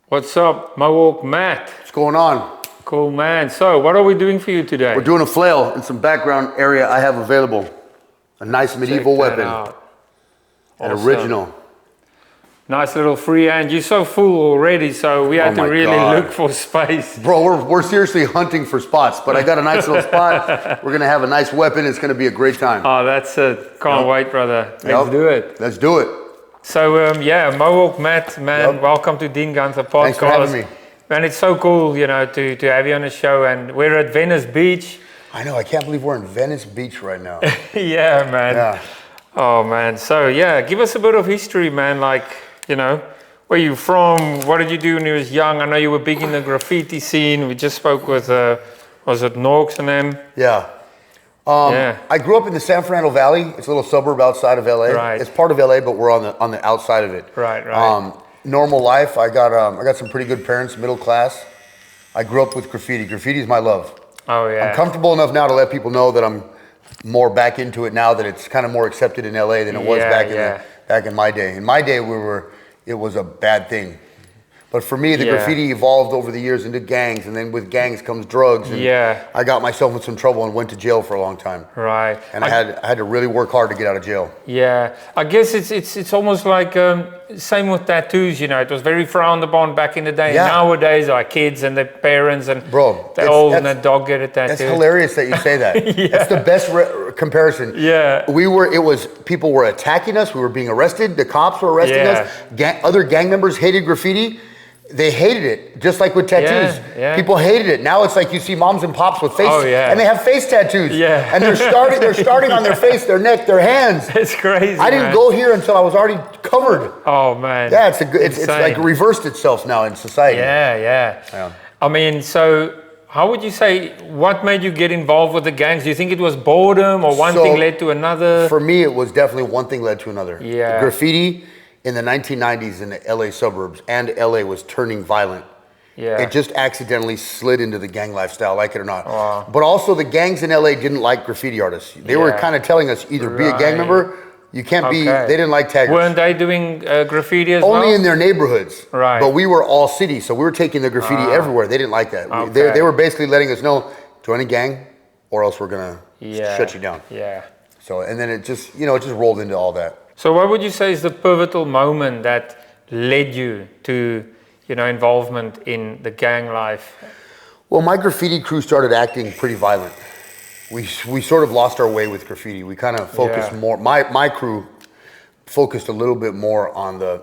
What's up, Mohawk Matt? What's going on? Cool, man. So, what are we doing for you today? We're doing a flail in some background area I have available. A nice medieval weapon. An Awesome. original. Nice little freehand. You're so full already, so we had to really look for space. Bro, we're seriously hunting for spots, but I got a nice little spot. We're gonna have a nice weapon. It's gonna be a great time. Oh, that's it. Can't wait, brother. Let's do it. Let's do it. So, yeah, Mohawk Matt, man, welcome to Deangun, the podcast. Thanks for having me. Man, it's so cool, you know, to have you on the show, and we're at Venice Beach. I know, I can't believe we're in Venice Beach right now. Yeah, man. Yeah. Oh, man. So, yeah, give us a bit of history, man. Like, you know, where you from? What did you do when you was young? I know you were big in the graffiti scene. We just spoke with, was it Norks and them? Yeah. I grew up in the San Fernando Valley. It's a little suburb outside of LA. Right. It's part of LA, but we're on the outside of it. Right. Normal life. I got some pretty good parents, middle class. I grew up with graffiti. Graffiti is my love. Oh, yeah. I'm comfortable enough now to let people know that I'm more back into it now, that it's kind of more accepted in LA than it was back in my day. In my day, it was a bad thing. But for me, the graffiti evolved over the years into gangs, and then with gangs comes drugs. And I got myself in some trouble and went to jail for a long time. Right. And I had to really work hard to get out of jail. Yeah, I guess it's almost like same with tattoos. You know, it was very frowned upon back in the day. Yeah. Nowadays, our kids and their parents and bro, they all and a dog get a tattoo. That's hilarious that you say that. That's the best comparison. Yeah. People were attacking us. We were being arrested. The cops were arresting us. Other gang members hated graffiti. They hated it, just like with tattoos. People hated it. Now it's like you see moms and pops with face, and they have face tattoos. And they're starting on their face, their neck, their hands. It's crazy. I didn't go here until I was already covered. Oh man. Yeah, it's like reversed itself now in society. Yeah. I mean, so how would you say, what made you get involved with the gangs? Do you think it was boredom or one thing led to another? For me, it was definitely one thing led to another. Yeah. Graffiti in the 1990s in the LA suburbs, and LA was turning violent. Yeah. It just accidentally slid into the gang lifestyle, like it or not. Wow. But also the gangs in LA didn't like graffiti artists. They were kind of telling us either be a gang member, you can't be, they didn't like taggers. Weren't they doing graffiti as well? Only in their neighborhoods. Right. But we were all city, so we were taking the graffiti everywhere. They didn't like that. They were basically letting us know, join a gang or else we're gonna shut you down. Yeah. So, and then it just rolled into all that. So what would you say is the pivotal moment that led you to, involvement in the gang life? Well, my graffiti crew started acting pretty violent. We sort of lost our way with graffiti. We kind of focused more. My crew focused a little bit more on the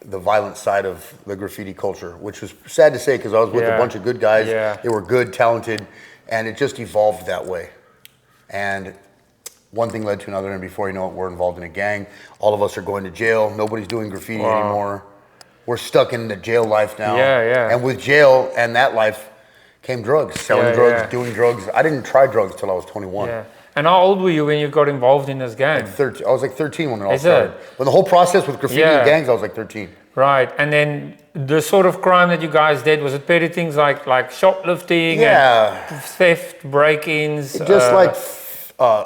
violent side of the graffiti culture, which was sad to say because I was with a bunch of good guys. They were good, talented, and it just evolved that way. And one thing led to another, and before you know it, we're involved in a gang. All of us are going to jail. Nobody's doing graffiti anymore. We're stuck in the jail life now. And with jail and that life came drugs, selling drugs, doing drugs. I didn't try drugs till I was 21. Yeah. And how old were you when you got involved in this gang? 13. I was like 13 when it all started. When the whole process with graffiti and gangs, I was like 13. Right. And then the sort of crime that you guys did, was it petty things like shoplifting and theft, break-ins? Just like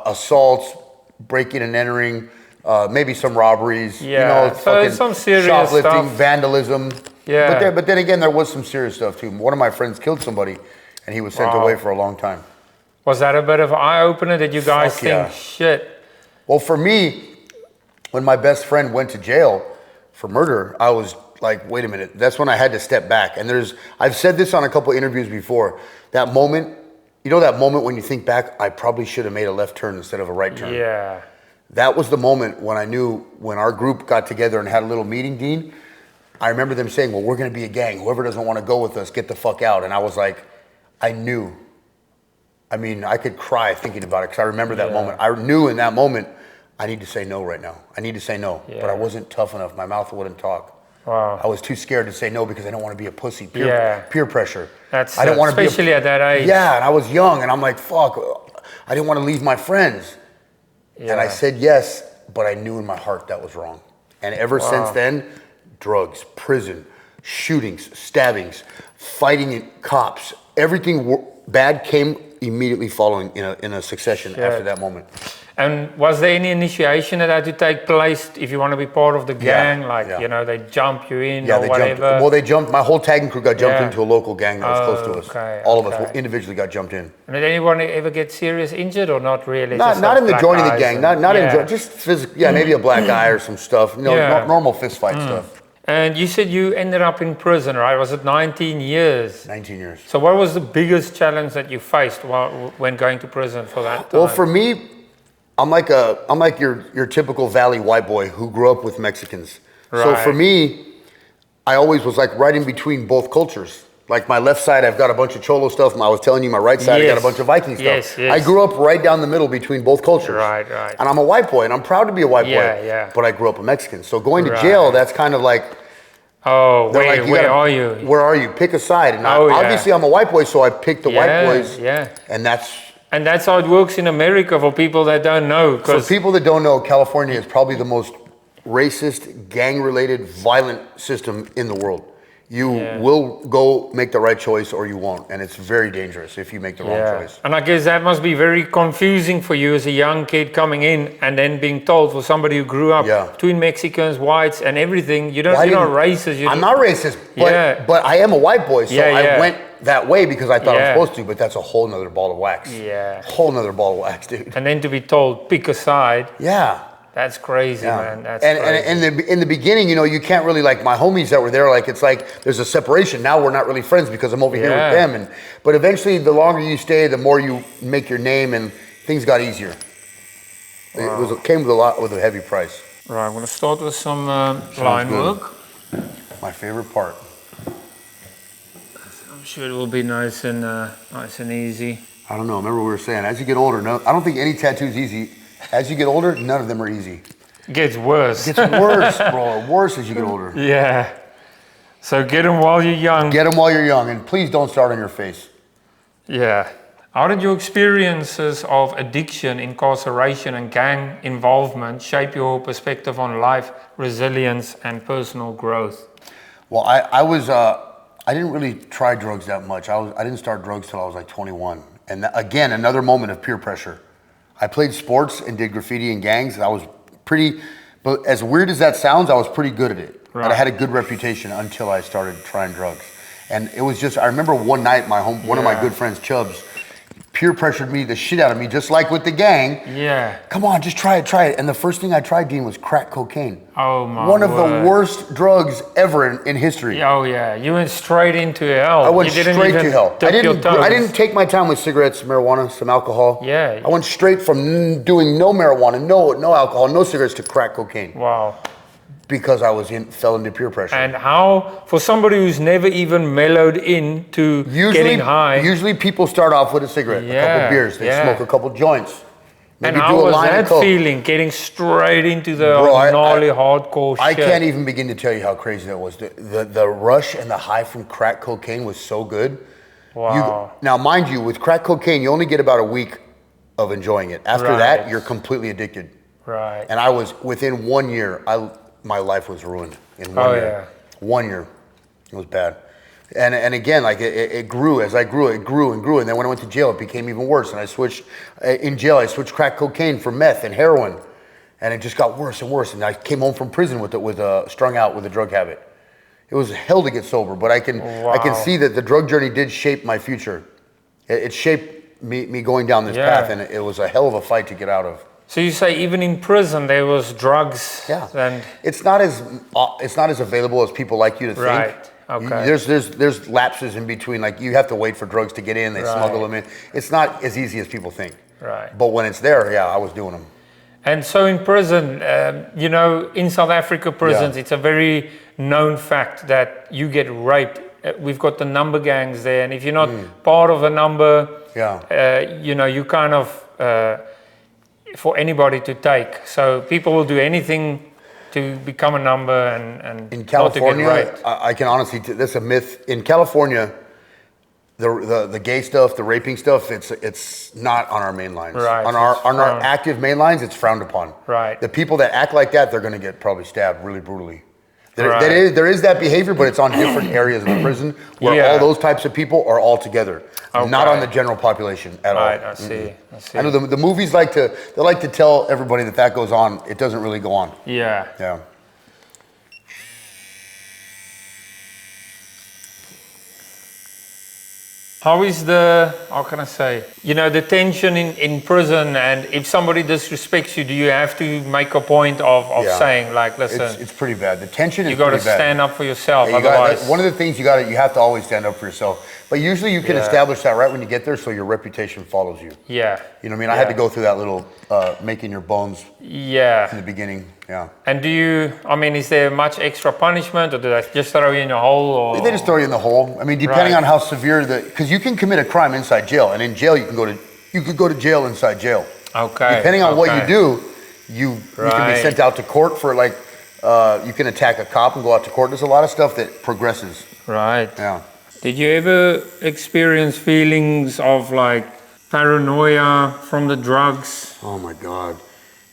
assaults, breaking and entering, maybe some robberies, so some serious shoplifting, stuff. Vandalism. But then again, there was some serious stuff too. One of my friends killed somebody and he was sent away for a long time. Was that a bit of an eye-opener? Did you guys think, shit? Well, for me, when my best friend went to jail for murder, I was like, wait a minute. That's when I had to step back. And I've said this on a couple of interviews before, that moment, that moment when you think back, I probably should have made a left turn instead of a right turn. Yeah. That was the moment when I knew, when our group got together and had a little meeting, Dean, I remember them saying, well, we're going to be a gang. Whoever doesn't want to go with us, get the fuck out. And I was like, I knew. I mean, I could cry thinking about it because I remember that moment. I knew in that moment, I need to say no right now. I need to say no. But I wasn't tough enough. My mouth wouldn't talk. Wow. I was too scared to say no because I don't want to be a pussy. Peer pressure. That's I don't want to be especially at that age. Yeah, and I was young, and I'm like, fuck. I didn't want to leave my friends. And I said yes, but I knew in my heart that was wrong. And ever since then, drugs, prison, shootings, stabbings, fighting cops, everything bad came immediately following in a succession after that moment. And was there any initiation that had to take place if you want to be part of the gang? You know, they jump you in or whatever? They jumped. My whole tagging crew got jumped into a local gang that was close to us. All of us individually got jumped in. And did anyone ever get serious injured or not really? Not in the joining the gang. Not in just physical. Yeah, maybe a black eye or some stuff. Normal fist fight stuff. And you said you ended up in prison, right? Was it 19 years? 19 years. So what was the biggest challenge that you faced when going to prison for that time? Well, for me, I'm like your typical Valley white boy who grew up with Mexicans. Right. So for me, I always was like right in between both cultures. Like my left side, I've got a bunch of Cholo stuff. I was telling you, my right side, I got a bunch of Viking stuff. I grew up right down the middle between both cultures. Right. And I'm a white boy, and I'm proud to be a white boy. But I grew up a Mexican. So going to jail, that's kind of like, where are you? Where are you? Pick a side. And obviously, I'm a white boy, so I picked the white boys. And that's how it works in America for people that don't know. So people that don't know, California is probably the most racist, gang-related, violent system in the world. You will go make the right choice or you won't. And it's very dangerous if you make the wrong choice. And I guess that must be very confusing for you as a young kid coming in and then being told, for somebody who grew up between Mexicans, whites and everything, you're not racist. I'm not racist, but I am a white boy. So I went that way because I thought I was supposed to, but that's a whole nother ball of wax. Whole nother ball of wax, dude. And then to be told, pick a side. That's crazy, man. That's crazy. And in the beginning, you can't really, like my homies that were there, like it's like there's a separation. Now we're not really friends because I'm over here with them. But eventually, the longer you stay, the more you make your name, and things got easier. It came with a heavy price. Right, I'm going to start with some line work. My favorite part. I'm sure it will be nice and easy. I don't know. Remember we were saying, as you get older, I don't think any tattoo is easy. As you get older, none of them are easy. It gets worse. It gets worse, bro. Worse as you get older. Yeah. So get them while you're young. Get them while you're young, and please don't start on your face. Yeah. How did your experiences of addiction, incarceration, and gang involvement shape your perspective on life, resilience, and personal growth? Well, I didn't really try drugs that much. I didn't start drugs till I was like 21, and again, another moment of peer pressure. I played sports and did graffiti in gangs. I was but as weird as that sounds, I was pretty good at it. Right. And I had a good reputation until I started trying drugs. And it was just, I remember one night, one of my good friends, Chubbs, peer pressured me the shit out of me, just like with the gang. Yeah. Come on, just try it. And the first thing I tried, Dean, was crack cocaine. Oh my One of the worst drugs ever in history. Oh yeah, you went straight into hell. I went straight to hell. I didn't take my time with cigarettes, marijuana, some alcohol. Yeah. I went straight from doing no marijuana, no alcohol, no cigarettes to crack cocaine. Wow. Because I fell into peer pressure. And how, for somebody who's never even mellowed into getting high. Usually people start off with a cigarette, a couple beers, they smoke a couple joints. Maybe and how was that feeling, getting straight into the gnarly, hardcore shit? I can't even begin to tell you how crazy that was. The rush and the high from crack cocaine was so good. Wow. Now, mind you, with crack cocaine, you only get about a week of enjoying it. After that, you're completely addicted. Right. And I was, within 1 year, my life was ruined in 1 year. 1 year. It was bad. And again, like it grew as I grew, it grew and grew. And then when I went to jail, it became even worse. And I switched crack cocaine for meth and heroin. And it just got worse and worse. And I came home from prison strung out with a drug habit. It was hell to get sober, but I can see that the drug journey did shape my future. It shaped me going down this path, and it was a hell of a fight to get out of. So you say even in prison there was drugs? Yeah. And it's not as available as people like you to think. Right. Okay. There's lapses in between. Like you have to wait for drugs to get in. They smuggle them in. It's not as easy as people think. Right. But when it's there, I was doing them. And so in prison, in South Africa prisons, it's a very known fact that you get raped. We've got the number gangs there, and if you're not part of a number, you kind of for anybody to take. So people will do anything to become a number and in California, not to get raped. I can honestly, that's a myth. In California, the gay stuff, the raping stuff, it's not on our main lines. Right. On our active main lines, it's frowned upon. Right. The people that act like that, they're going to get probably stabbed really brutally. There is that behavior, but it's on different areas of the prison where all those types of people are all together. Not on the general population at all. Right, I see. I know the movies like to tell everybody that goes on. It doesn't really go on. Yeah. Yeah. How is how can I say, the tension in prison, and if somebody disrespects you, do you have to make a point of saying, like, listen, it's pretty bad. The tension is you got to pretty bad. stand up for yourself, Yeah, otherwise. one of the things you have to always stand up for yourself. But usually you can establish that right when you get there, so your reputation follows you. Yeah. You know what I mean? I had to go through that little making your bones in the beginning. Yeah. And is there much extra punishment, or do they just throw you in a hole? Or? They just throw you in the hole. I mean, depending on how severe because you can commit a crime inside jail, and in jail you could go to jail inside jail. Okay. Depending on what you do, you can be sent out to court for you can attack a cop and go out to court. There's a lot of stuff that progresses. Right. Yeah. Did you ever experience feelings of paranoia from the drugs? Oh my God.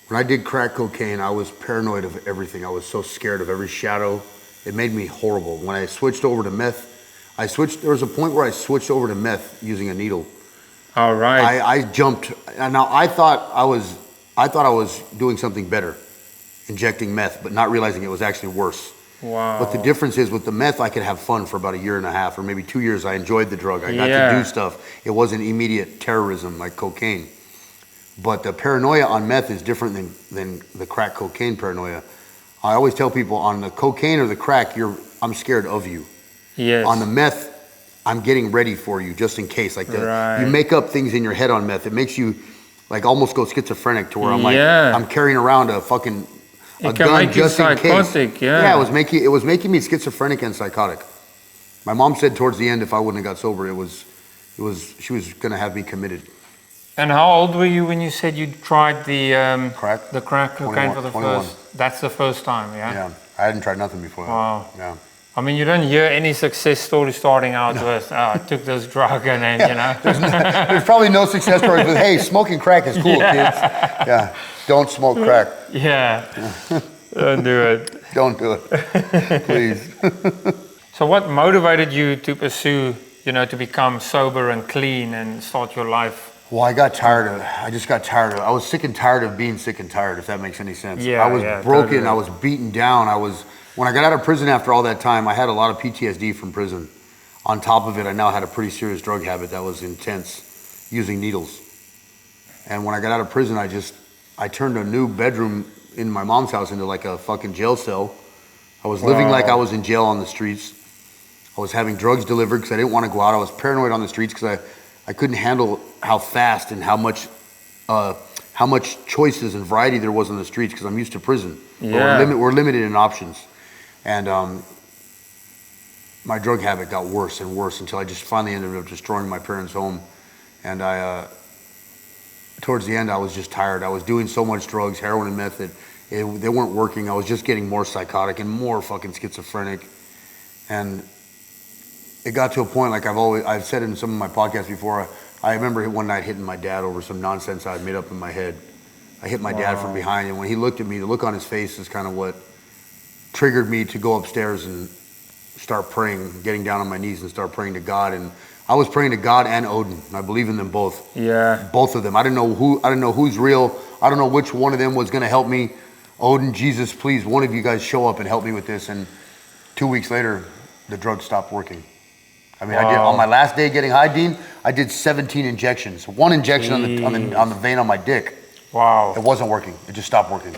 When I did crack cocaine, I was paranoid of everything. I was so scared of every shadow. It made me horrible. When I switched over to meth, there was a point where I switched over to meth using a needle. All right. I jumped. And now I thought I was doing something better, injecting meth, but not realizing it was actually worse. Wow. But the difference is with the meth, I could have fun for about a year and a half or maybe 2 years. I enjoyed the drug. I got to do stuff. It wasn't immediate terrorism like cocaine. But the paranoia on meth is different than the crack cocaine paranoia. I always tell people on the cocaine or the crack, I'm scared of you. Yes. On the meth, I'm getting ready for you just in case. You make up things in your head on meth. It makes you almost go schizophrenic to where I'm carrying around a gun just in case. Yeah, it was making me schizophrenic and psychotic. My mom said towards the end, if I wouldn't have got sober, she was gonna have me committed. And how old were you when you said you tried the crack? The crack cocaine for the 21. first? That's the first time, yeah? Yeah, I hadn't tried nothing before. Wow. Yeah. I mean, you don't hear any success story starting out with, I took this drug and then, There's probably no success stories with, hey, smoking crack is cool, kids. Yeah, don't smoke crack. Yeah, don't do it. Don't do it, please. So what motivated you to pursue, to become sober and clean and start your life? Well, I got tired of it. I just got tired of it. I was sick and tired of being sick and tired, if that makes any sense. Yeah, I was broken. Totally. I was beaten down. When I got out of prison after all that time, I had a lot of PTSD from prison. On top of it, I now had a pretty serious drug habit that was intense, using needles. And when I got out of prison, I turned a new bedroom in my mom's house into like a fucking jail cell. I was living like I was in jail on the streets. I was having drugs delivered because I didn't want to go out. I was paranoid on the streets because I couldn't handle how fast and how much choices and variety there was on the streets because I'm used to prison. Yeah. We're limited in options. And my drug habit got worse and worse until I just finally ended up destroying my parents' home. And towards the end, I was just tired. I was doing so much drugs, heroin and meth, they weren't working. I was just getting more psychotic and more fucking schizophrenic. And it got to a point, like I've said in some of my podcasts before, I remember one night hitting my dad over some nonsense I had made up in my head. I hit my dad from behind, and when he looked at me, the look on his face is kind of what triggered me to go upstairs and start praying, getting down on my knees and start praying to God. And I was praying to God and Odin. I believe in them both. Yeah. Both of them. I didn't know who's real. I don't know which one of them was going to help me. Odin, Jesus, please, one of you guys show up and help me with this. And 2 weeks later, the drug stopped working. I mean, I did on my last day getting high, Dean, I did 17 injections. One injection on the vein on my dick. Wow. It wasn't working. It just stopped working.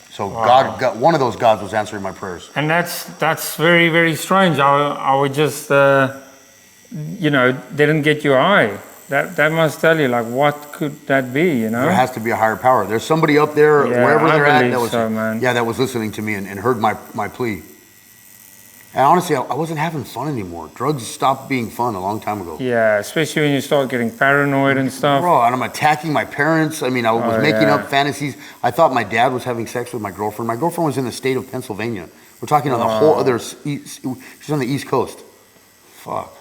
So God, one of those gods was answering my prayers. And that's very, very strange. I would just, didn't get you high. That must tell you, what could that be, There has to be a higher power. There's somebody up there, wherever they're at, that was listening to me and heard my plea. And honestly, I wasn't having fun anymore. Drugs stopped being fun a long time ago. Yeah, especially when you start getting paranoid and stuff. Bro, and I'm attacking my parents. I mean, I was making up fantasies. I thought my dad was having sex with my girlfriend. My girlfriend was in the state of Pennsylvania. We're talking on the whole other east. She's on the East Coast. Fuck.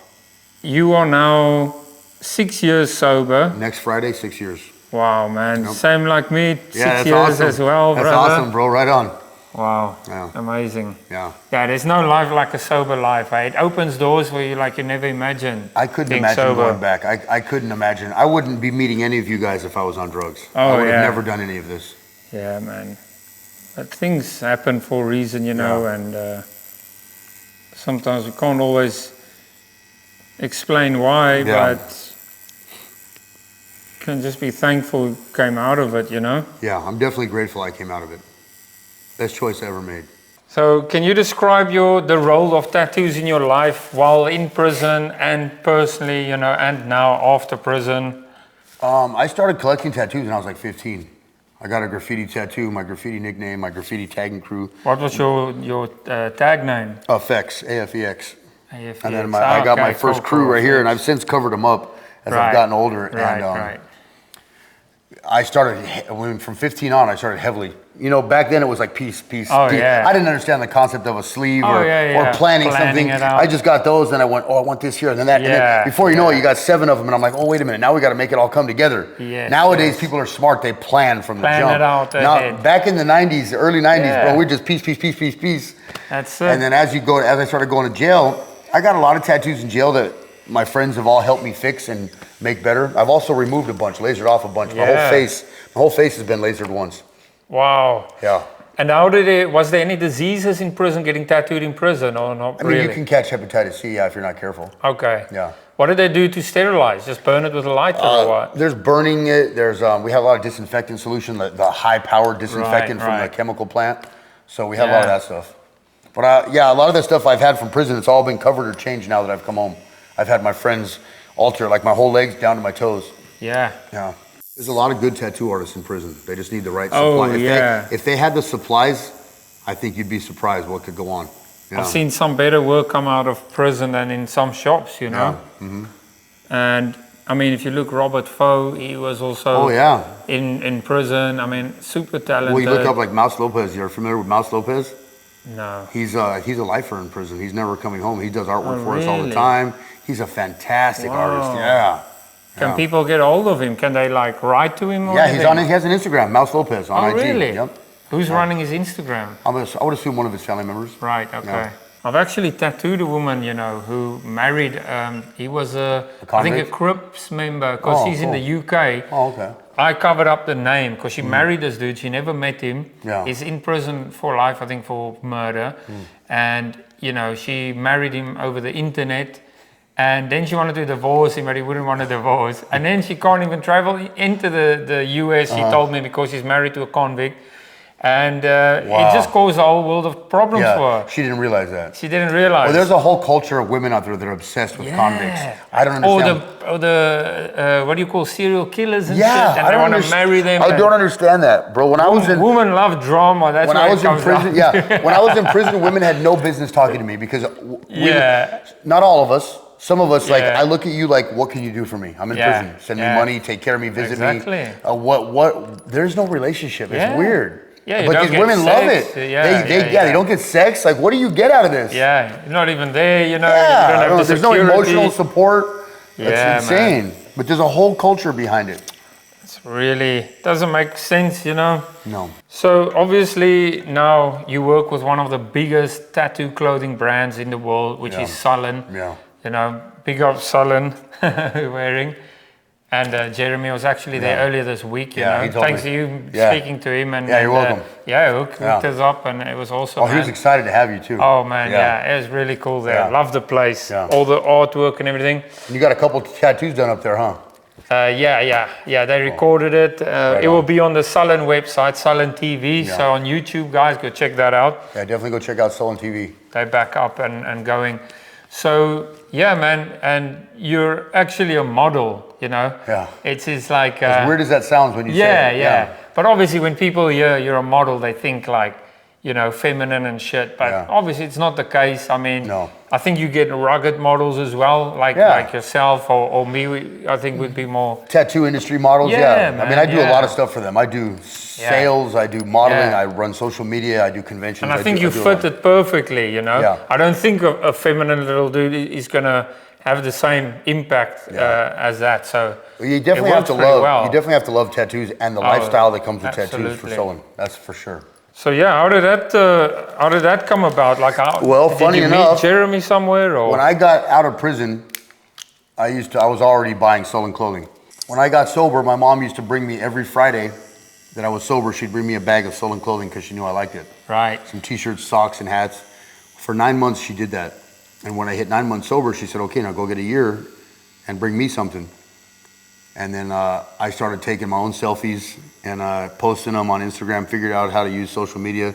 You are now 6 years sober. Next Friday, 6 years. Wow, man. Same like me, 6 years awesome. as well, That's brother. awesome, bro. Right on. Wow. Yeah. Amazing. Yeah. Yeah, there's no life like a sober life. It opens doors where you never imagine. I couldn't being imagine sober. going back. I couldn't imagine. I wouldn't be meeting any of you guys if I was on drugs. Oh, I would have yeah. never done any of this. Yeah, man. But things happen for a reason, you know, Yeah. and sometimes we can't always explain why, Yeah. but can just be thankful we came out of it, you know. Yeah, I'm definitely grateful I came out of it. Best choice I ever made. So can you describe the role of tattoos in your life while in prison and personally, you know, and now after prison? I started collecting tattoos when I was like 15. I got a graffiti tattoo, my graffiti nickname, my graffiti tagging crew. What was your tag name? AFEX, AFEX. AFEX. And then I got my first crew right here, and I've since covered them up as I've gotten older. Right, and right. I started, from 15 on, I started heavily. You know, back then it was like piece. Oh, yeah. I didn't understand the concept of a sleeve or planning something. It out. I just got those, and I went, oh, I want this here, and then that. Yeah. And then before you know it, you got 7 of them, and I'm like, oh, wait a minute, now we got to make it all come together. Yes, Nowadays, people are smart. They plan from the jump. It out now, back in the 90s, the early 90s, bro, we just piece. That's it. And then as I started going to jail, I got a lot of tattoos in jail that my friends have all helped me fix and make better. I've also removed a bunch, lasered off a bunch. Yeah. My whole face has been lasered once. Wow. Yeah. And was there any diseases in prison, getting tattooed in prison or not? I mean, you can catch hepatitis C, if you're not careful. Okay. Yeah. What did they do to sterilize? Just burn it with a lighter or what? There's burning it. There's we have a lot of disinfectant solution, the high-powered disinfectant from the chemical plant. So we have a lot of that stuff. But a lot of that stuff I've had from prison, it's all been covered or changed now that I've come home. I've had my friends alter like my whole legs down to my toes. Yeah. Yeah. There's a lot of good tattoo artists in prison. They just need the right supply. If they had the supplies, I think you'd be surprised what could go on. Yeah. I've seen some better work come out of prison than in some shops, you know. Yeah. Mm-hmm. And I mean, if you look, Robert Foe, he was also in prison. I mean, super talented. Well, you look up like Mouse Lopez. You're familiar with Mouse Lopez? No. He's a lifer in prison. He's never coming home. He does artwork for us all the time. He's a fantastic artist. Yeah. Can people get hold of him? Can they like write to him? Or he has an Instagram, Mouse Lopez on IG. Really? Yep. Who's running his Instagram? I would assume one of his family members. Right. Okay. Yeah. I've actually tattooed a woman, you know, who married. He was I think a Crips member because he's in the UK. Oh, okay. I covered up the name because she married this dude. She never met him. Yeah. He's in prison for life, I think, for murder. And you know, she married him over the internet. And then she wanted to divorce him, but he wouldn't want to divorce. And then she can't even travel into the US, she told me, because she's married to a convict. And it just caused a whole world of problems for her. She didn't realize that. She didn't realize. Well, there's a whole culture of women out there that are obsessed with convicts. I don't understand. Or the what do you call serial killers and shit? Yeah, And they want to marry them. I don't understand that, bro. When I was in women love drama. That's when I was in prison. When I was in prison, women had no business talking to me because not all of us. Some of us, like, I look at you like, what can you do for me? I'm in prison. Send me money, take care of me, visit me. What? There's no relationship. It's weird. Yeah, but these women love it. They don't get sex. Like, what do you get out of this? Yeah, you're not even there, you know. Yeah, you don't have there's no emotional support. That's insane. Man. But there's a whole culture behind it. It's really doesn't make sense, you know. No. So obviously now you work with one of the biggest tattoo clothing brands in the world, which is Sullen. Yeah. You know, big up Sullen wearing. And Jeremy was actually there earlier this week, you know. Thanks to you speaking to him. And, you're welcome. Hooked us up, and it was awesome. Oh, he was excited to have you too. Oh man, it was really cool there. Love the place, all the artwork and everything. And you got a couple tattoos done up there, huh? They recorded it. It will be on the Sullen website, Sullen TV. So on YouTube, guys, go check that out. Yeah, definitely go check out Sullen TV. They're back up and going. So yeah, man, and you're actually a model, you know. Yeah. It's like as weird as that sounds when you say it. Yeah. But obviously, when people hear you're a model, they think like, you know, feminine and shit. But obviously, it's not the case. I mean, I think you get rugged models as well, like yourself or me. I think would be more tattoo industry models. Man, I mean, I do a lot of stuff for them. I do sales, I do modeling, I run social media, I do conventions. And I think you fit it perfectly. You know, I don't think a feminine little dude is gonna have the same impact as that. So you definitely have to love. You definitely have to love tattoos and the lifestyle that comes with tattoos for Sullen. That's for sure. So yeah, how did that come about? Like, Well, funny did you enough, meet Jeremy somewhere, or when I got out of prison, I was already buying stolen clothing. When I got sober, my mom used to bring me every Friday that I was sober. She'd bring me a bag of stolen clothing because she knew I liked it. right? Some t-shirts, socks, and hats. For 9 months, she did that. And when I hit 9 months sober, she said, okay, now go get a year and bring me something. And then I started taking my own selfies and posting them on Instagram, figured out how to use social media.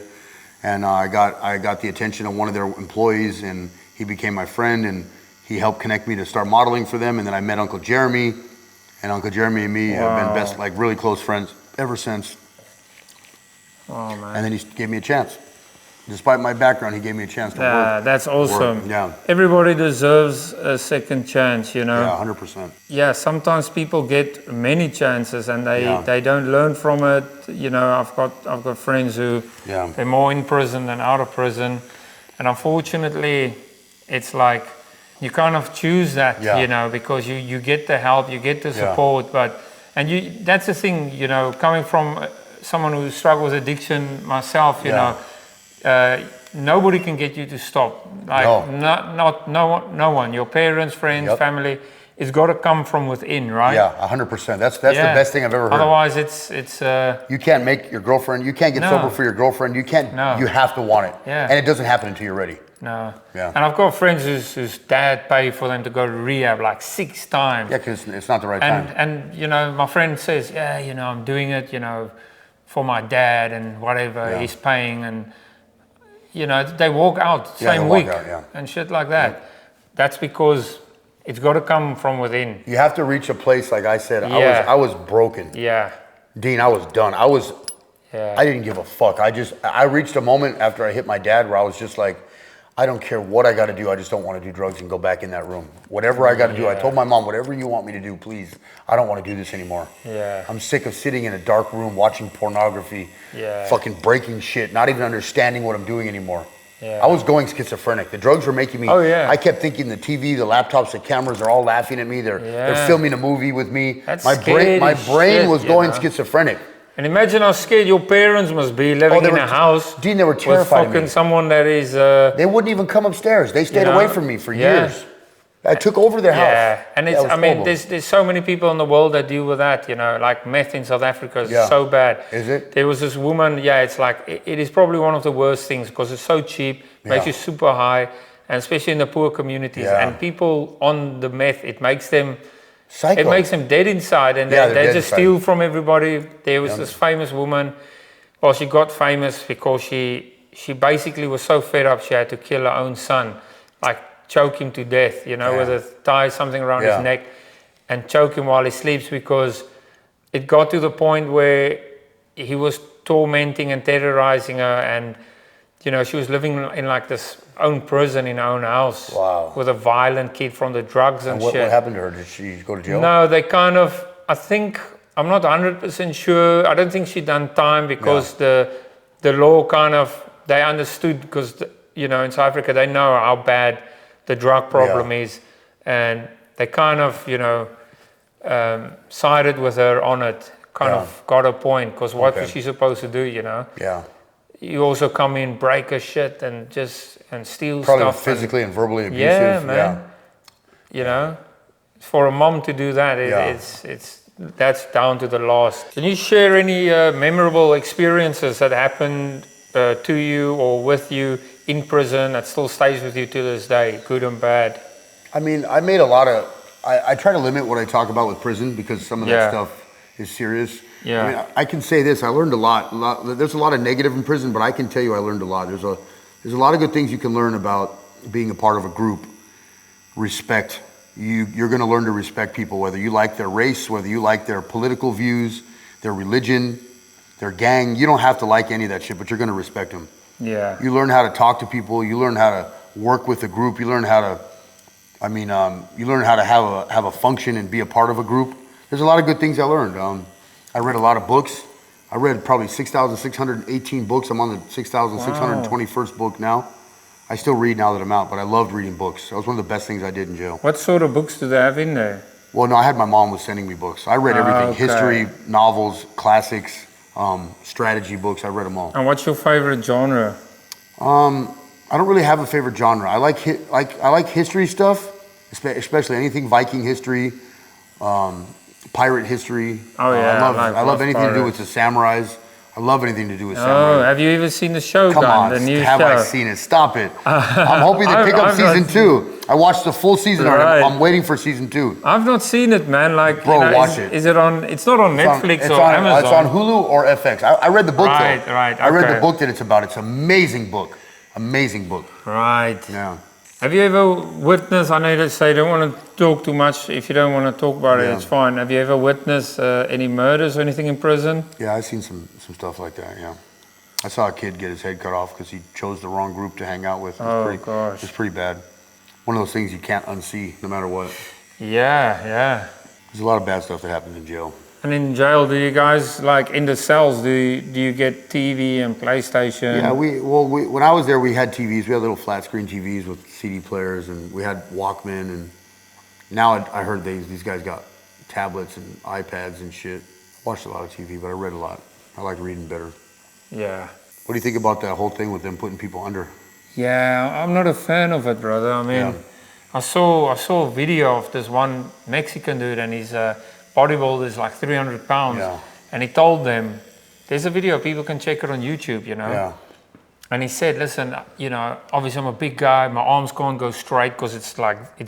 And I got the attention of one of their employees, and he became my friend, and he helped connect me to start modeling for them. And then I met Uncle Jeremy, and Uncle Jeremy and me have been really close friends ever since. Oh man! And then he gave me a chance. Despite my background, he gave me a chance to work. That's awesome. Work. Yeah. Everybody deserves a second chance, you know. Yeah, 100%. Yeah, sometimes people get many chances and they don't learn from it. You know, I've got friends who they're more in prison than out of prison, and unfortunately, it's like you kind of choose that, you know, because you get the help, you get the support, that's the thing, you know, coming from someone who struggles with addiction myself, you know. Nobody can get you to stop. Like no one. Your parents, friends, family. It's got to come from within, right? Yeah, 100%. That's the best thing I've ever heard. Otherwise, it's. You can't make your girlfriend. You can't get sober for your girlfriend. You can't. No. You have to want it. Yeah. And it doesn't happen until you're ready. No. Yeah. And I've got friends whose dad paid for them to go to rehab like 6 times. Yeah, because it's not the right time. And you know, my friend says, yeah, you know, I'm doing it, you know, for my dad and whatever he's paying and. You know, they walk out same week and shit like that. Yeah. That's because it's got to come from within. You have to reach a place, like I said, I was broken. Yeah. Dean, I was done. I didn't give a fuck. I reached a moment after I hit my dad where I was just like, I don't care what I got to do. I just don't want to do drugs and go back in that room. Whatever I got to do. I told my mom, whatever you want me to do, please. I don't want to do this anymore. Yeah. I'm sick of sitting in a dark room watching pornography, fucking breaking shit, not even understanding what I'm doing anymore. Yeah. I was going schizophrenic. The drugs were making me. I kept thinking the TV, the laptops, the cameras are all laughing at me. They're filming a movie with me. My brain was going schizophrenic. And imagine how scared your parents must be living in a house. Dean, they were terrified with fucking someone that is... they wouldn't even come upstairs. They stayed away from me for years. I took over their house. Yeah, and it's, I mean, there's so many people in the world that deal with that, you know, like meth in South Africa is so bad. Is it? There was this woman, it's like, it is probably one of the worst things because it's so cheap, makes you super high, and especially in the poor communities. And people on the meth, it makes them... Psycho. It makes them dead inside, and they just steal from everybody. There was this famous woman. Well, she got famous because she basically was so fed up she had to kill her own son, like choke him to death, you know, with a tie something around his neck, and choke him while he sleeps because it got to the point where he was tormenting and terrorizing her, and you know she was living in like this own prison in her own house with a violent kid from the drugs and shit. What happened to her? Did she go to jail? No, they kind of, I think, I'm not 100% sure. I don't think she done time because the law kind of, they understood because, you know, in South Africa, they know how bad the drug problem is. And they kind of, you know, sided with her on it, kind of got her point because what was she supposed to do, you know? Yeah. You also come in, break her shit and steal probably stuff. Probably physically and verbally abusive. Yeah, man. You know, for a mom to do that, that's down to the last. Can you share any memorable experiences that happened to you or with you in prison that still stays with you to this day, good and bad? I mean, I made a lot of... I try to limit what I talk about with prison because some of that stuff is serious. Yeah. I mean, I can say this. I learned a lot. There's a lot of negative in prison, but I can tell you I learned a lot. There's a lot of good things you can learn about being a part of a group. Respect. You're going to learn to respect people, whether you like their race, whether you like their political views, their religion, their gang. You don't have to like any of that shit, but you're going to respect them. Yeah. You learn how to talk to people. You learn how to work with a group. You learn how to, you learn how to have a function and be a part of a group. There's a lot of good things I learned. I read a lot of books. I read probably 6,618 books. I'm on the 6,621st book now. I still read now that I'm out, but I loved reading books. That was one of the best things I did in jail. What sort of books do they have in there? Well, no, I had my mom was sending me books. I read everything. History, novels, classics. strategy books. I read them all. And what's your favorite genre? I don't really have a favorite genre. I like history stuff, especially anything Viking history, pirate history. Oh yeah, I love anything to do with the samurais. I love anything to do with Oh, samurai. have you ever seen the Shogun? Come on, the new have show? I seen it? Stop it. I'm hoping they pick up I've not season 2. I watched the full season. Right. I'm waiting for season 2. I've not seen it, man. Like, Bro, watch it. Is it on? It's not on Netflix or Amazon. It's on Hulu or FX. I read the book. Right, though. right, I read okay. the book that it's about. It's an amazing book. Amazing book. Right. Yeah. Have you ever witnessed? I know they say don't want to talk too much. If you don't want to talk about it, Yeah. it's fine. Have you ever witnessed any murders or anything in prison? Yeah, I've seen some stuff like that. Yeah. I saw a kid get his head cut off because he chose the wrong group to hang out with. Gosh. It's pretty bad. One of those things you can't unsee no matter what. Yeah. There's a lot of bad stuff that happens in jail. And in jail, do you guys, like in the cells, do you get TV and PlayStation? Yeah, when I was there, we had TVs. We had little flat screen TVs with CD players, and we had Walkman. And now I heard these guys got tablets and iPads and shit. Watched a lot of TV, but I read a lot. I like reading better. Yeah. What do you think about that whole thing with them putting people under? Yeah, I'm not a fan of it, brother. I mean, Yeah. I saw a video of this one Mexican dude, and his bodybuilder is like 300 pounds. Yeah. And he told them, there's a video, people can check it on YouTube, you know? Yeah. And he said, listen, you know, obviously I'm a big guy, my arms can't go straight because it's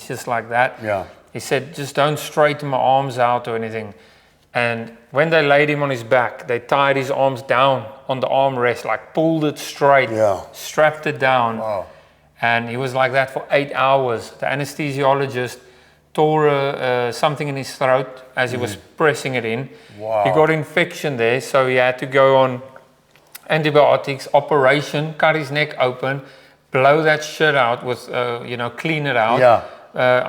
just like that. Yeah. He said, just don't straighten my arms out or anything. And when they laid him on his back, they tied his arms down on the armrest, like pulled it straight, Yeah. strapped it down. Wow. And he was like that for 8 hours. The anesthesiologist tore something in his throat as he was pressing it in. Wow. He got infection there, so he had to go on antibiotics, operation, cut his neck open, blow that shit out with, clean it out. Yeah.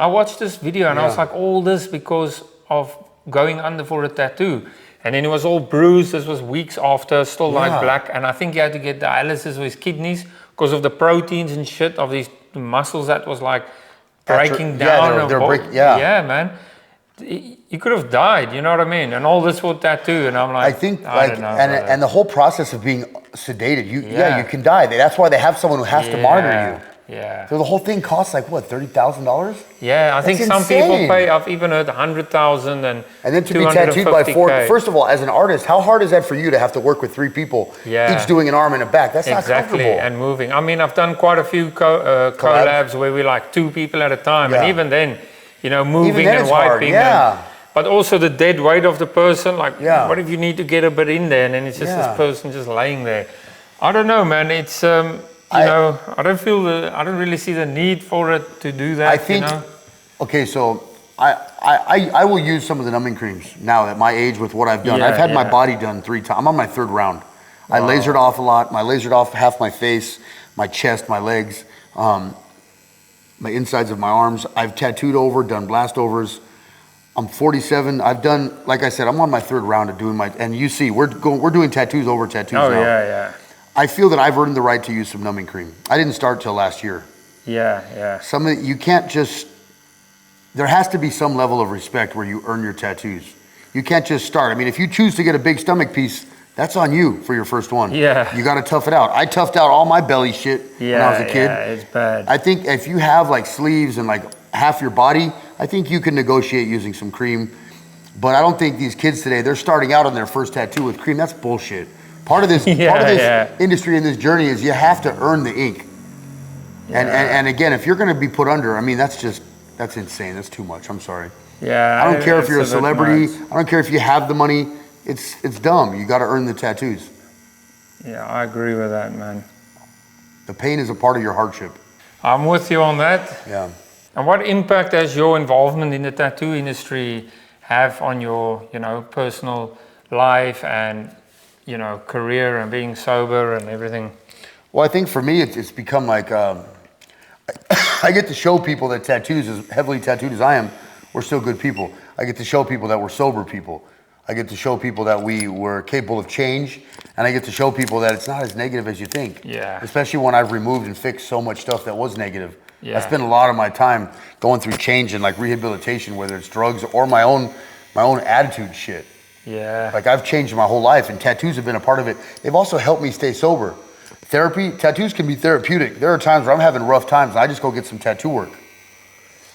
I watched this video and I was Yeah. like, all this because of going under for a tattoo. And then he was all bruised. This was weeks after, still like Yeah. black. And I think he had to get dialysis of his kidneys because of the proteins and shit of these muscles that was like breaking down. they're breaking. Yeah. Yeah, man. You could have died, you know what I mean? And all this for tattoo. And I'm like, I think I don't know, brother. and the whole process of being sedated, you Yeah. can die. That's why they have someone who has to monitor you. Yeah. So the whole thing costs like what, $30,000? Yeah, I think That's some people insane. pay. I've even heard 100,000 and And then to be tattooed by 4. 250K. First of all, as an artist, how hard is that for you to have to work with 3 people, Yeah. each doing an arm and a back? That's not Exactly, comfortable. and moving. I mean, I've done quite a few collabs where we like 2 people at a time, and Yeah. even then, you know, moving then and it's hard, wiping. yeah. But also the dead weight of the person. Like, Yeah. what if you need to get a bit in there, and then it's just Yeah. this person just laying there? I don't know, man. It's I don't really see the need for it to do that. I think, you know? okay, so I will use some of the numbing creams now at my age with what I've done. Yeah, I've had my yeah. body done 3 times. I'm on my 3rd round. I lasered off a lot. I lasered off half my face, my chest, my legs, my insides of my arms. I've tattooed over, done blast overs. I'm 47. I've done, like I said, I'm on my 3rd round of doing and you see, we're doing tattoos over tattoos Oh now. yeah. I feel that I've earned the right to use some numbing cream. I didn't start till last year. Yeah. You can't just, there has to be some level of respect where you earn your tattoos. You can't just start. I mean, if you choose to get a big stomach piece, that's on you for your first one. Yeah. You got to tough it out. I toughed out all my belly shit when I was a kid. Yeah, it's bad. I think if you have like sleeves and like half your body, I think you can negotiate using some cream. But I don't think these kids today, they're starting out on their first tattoo with cream. That's bullshit. Part of this industry and this journey is you have to earn the ink. And again, if you're going to be put under, I mean, that's insane. That's too much. I'm sorry. Yeah. I don't care if you're a it's bit celebrity. much. I don't care if you have the money. It's dumb. You got to earn the tattoos. Yeah, I agree with that, man. The pain is a part of your hardship. I'm with you on that. Yeah. And what impact does your involvement in the tattoo industry have on your, personal life and, career and being sober and everything? Well, I think for me, it's become like I get to show people that tattoos, as heavily tattooed as I am, we're still good people. I get to show people that we're sober people. I get to show people that we were capable of change, and I get to show people that it's not as negative as you think. Yeah. Especially when I've removed and fixed so much stuff that was negative. Yeah. I spend a lot of my time going through change and like rehabilitation, whether it's drugs or my own attitude shit. Yeah. Like I've changed my whole life, and tattoos have been a part of it. They've also helped me stay sober. Tattoos can be therapeutic. There are times where I'm having rough times, and I just go get some tattoo work.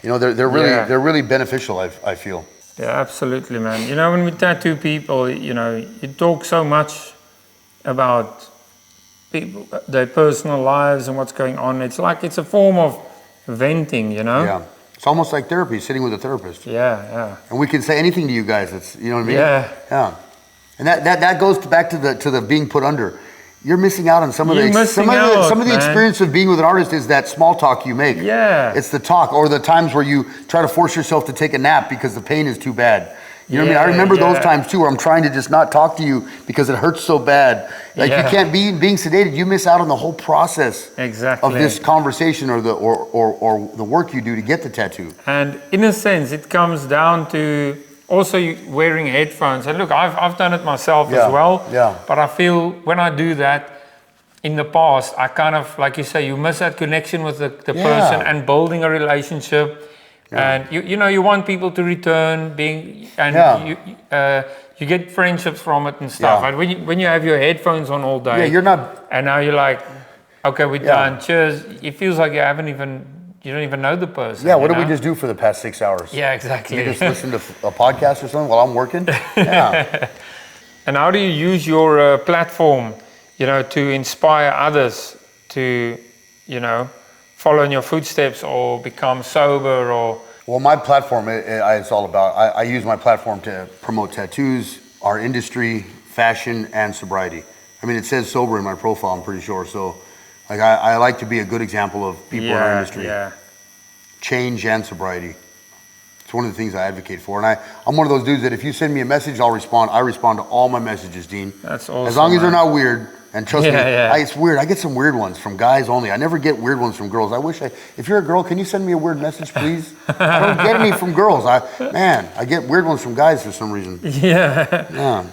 You know, they're really beneficial. I feel. Yeah, absolutely, man. You know, when we tattoo people, you know, you talk so much about people, their personal lives and what's going on. It's like it's a form of venting, you know. Yeah. It's almost like therapy, sitting with a therapist. Yeah. And we can say anything to you guys. It's, you know what I mean? Yeah. And that goes back to the being put under. You're missing out on some of the experience of being with an artist is that small talk you make. Yeah. It's the talk, or the times where you try to force yourself to take a nap because the pain is too bad. You know what I mean? I remember those times too, where I'm trying to just not talk to you because it hurts so bad. Like you can't being sedated, you miss out on the whole process of this conversation or the work you do to get the tattoo. And in a sense, it comes down to also wearing headphones. And look, I've done it myself as well. Yeah. But I feel when I do that, in the past, I kind of, like you say, you miss that connection with the person and building a relationship. And you know, you want people to return, you get friendships from it and stuff. Yeah. And when you have your headphones on all day, you're not. And now you're like, okay, we're done. Cheers. It feels like you don't even know the person. Yeah. What did we just do for the past 6 hours? Yeah, exactly. You just listen to a podcast or something while I'm working. Yeah. And how do you use your platform, you know, to inspire others to, you know, follow in your footsteps or become sober or? Well, my platform, it's all about, I use my platform to promote tattoos, our industry, fashion, and sobriety. I mean, it says sober in my profile, I'm pretty sure. So like, I like to be a good example of people in our industry. Yeah. Change and sobriety. It's one of the things I advocate for. And I'm one of those dudes that if you send me a message, I'll respond. I respond to all my messages, Dean. That's awesome. As long as they're not weird. And trust me, Yeah. it's weird. I get some weird ones from guys only. I never get weird ones from girls. If you're a girl, can you send me a weird message, please? I don't get any from girls. I get weird ones from guys for some reason. Yeah.